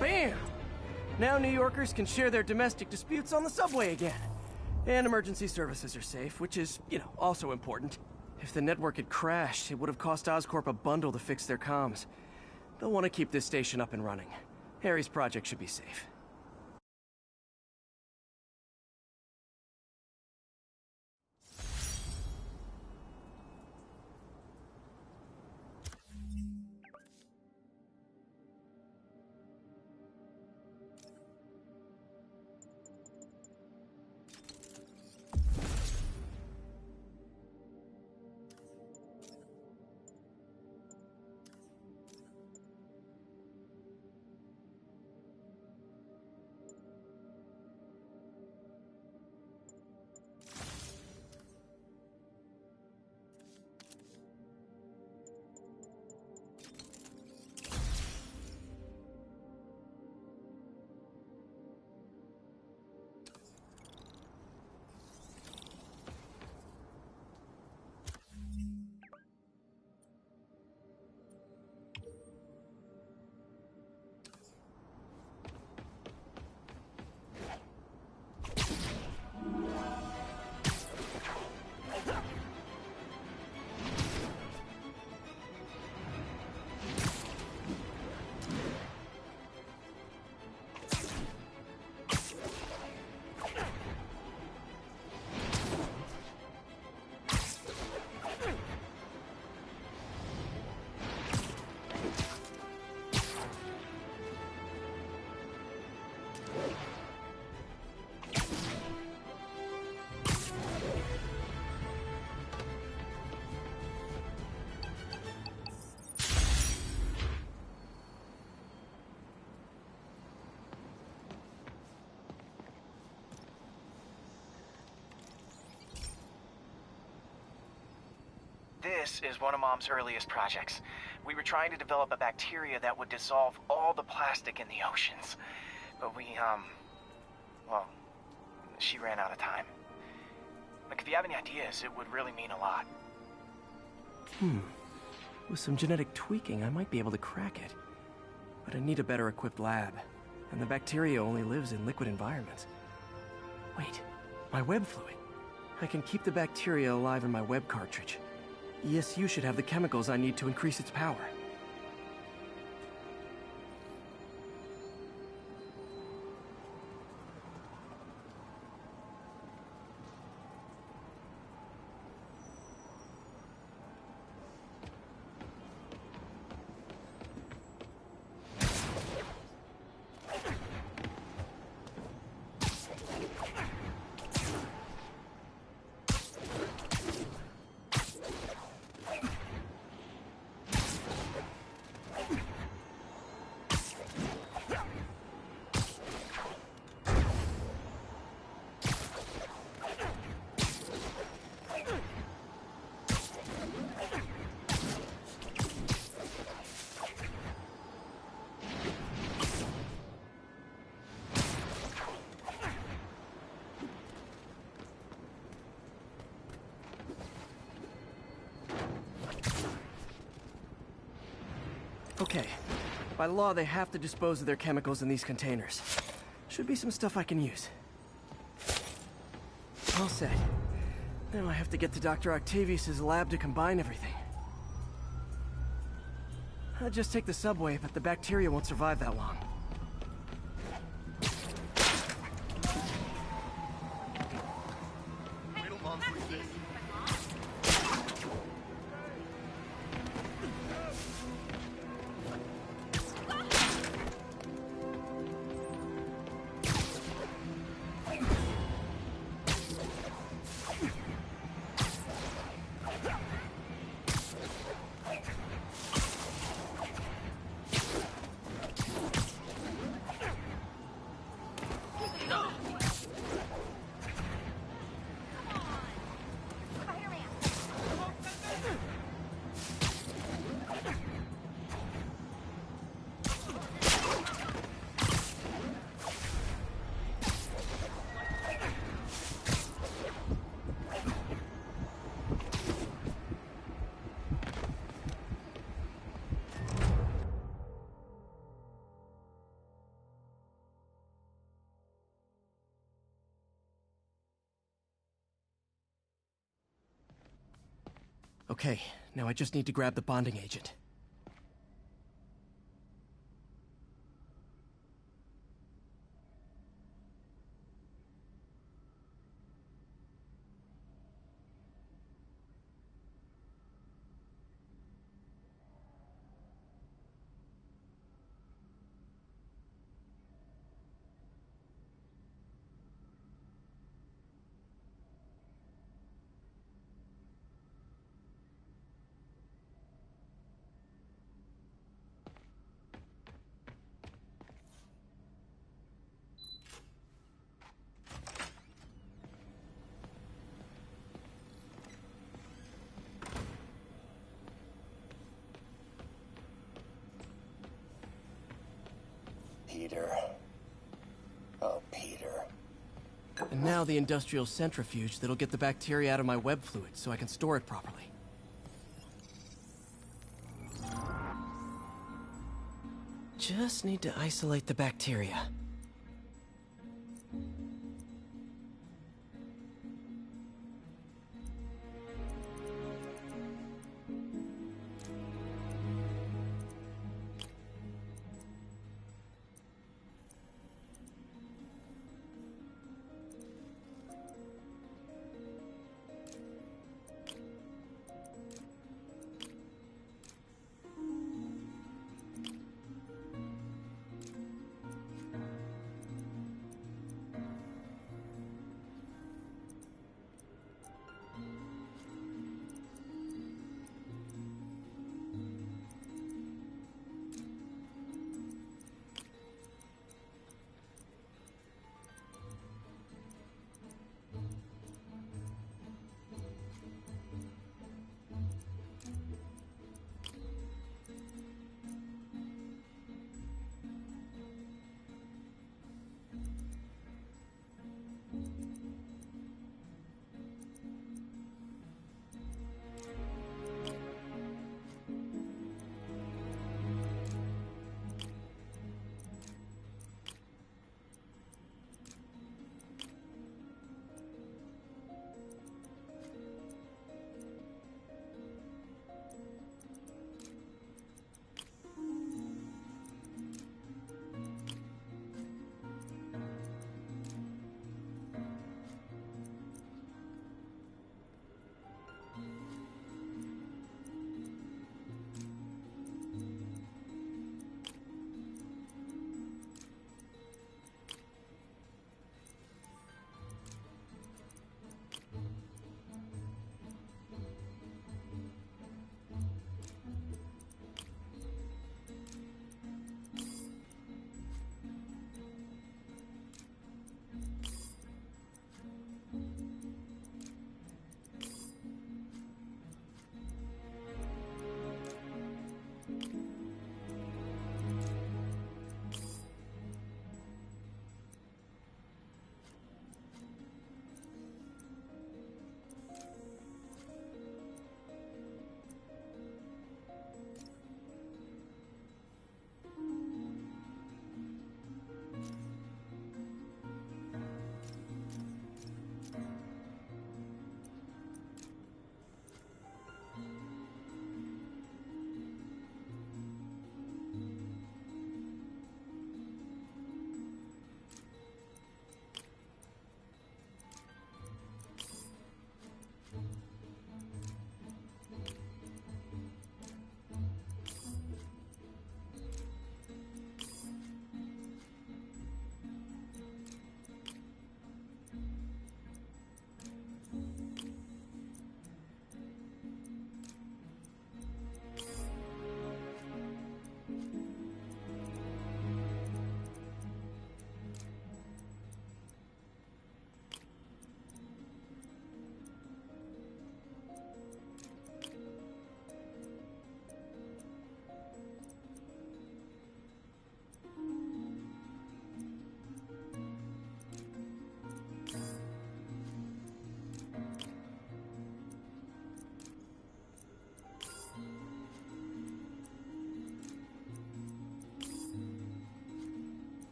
Bam! Now New Yorkers can share their domestic disputes on the subway again. And emergency services are safe, which is, also important. If the network had crashed, it would have cost Oscorp a bundle to fix their comms. They'll want to keep this station up and running. Harry's project should be safe. This is one of Mom's earliest projects. We were trying to develop a bacteria that would dissolve all the plastic in the oceans. But well, she ran out of time. Like, if you have any ideas, it would really mean a lot. With some genetic tweaking, I might be able to crack it. But I need a better equipped lab. And the bacteria only lives in liquid environments. Wait, my web fluid. I can keep the bacteria alive in my web cartridge. ESU should have the chemicals I need to increase its power. Okay. By law, they have to dispose of their chemicals in these containers. Should be some stuff I can use. All set. Now I have to get to Dr. Octavius's lab to combine everything. I'll just take the subway, but the bacteria won't survive that long. Okay, now I just need to grab the bonding agent. Peter. Oh, Peter. And now the industrial centrifuge that'll get the bacteria out of my web fluid so I can store it properly. Just need to isolate the bacteria.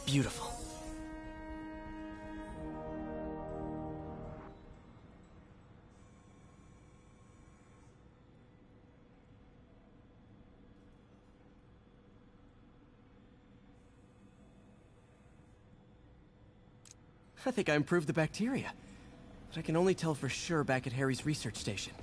beautiful. I think I improved the bacteria, but I can only tell for sure back at Harry's research station.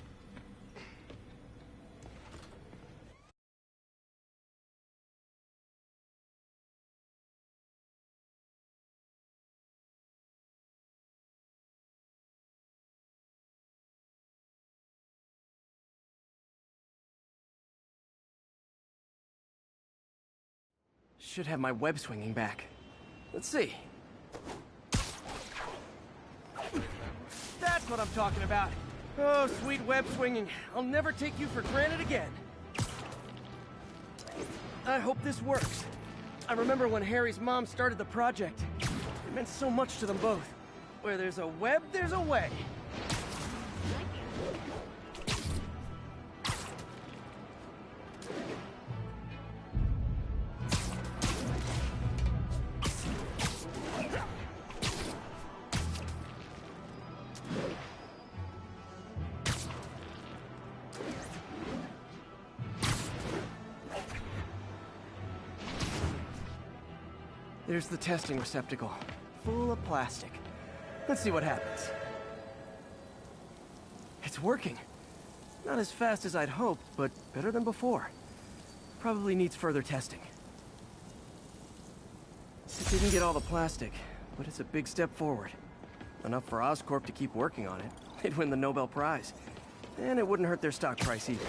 Should have my web swinging back. Let's see. That's what I'm talking about. Oh, sweet web swinging. I'll never take you for granted again. I hope this works. I remember when Harry's mom started the project. It meant so much to them both. Where there's a web, there's a way. There's the testing receptacle, full of plastic. Let's see what happens. It's working. Not as fast as I'd hoped, but better than before. Probably needs further testing. It didn't get all the plastic, but it's a big step forward. Enough for Oscorp to keep working on it. They'd win the Nobel Prize. And it wouldn't hurt their stock price either.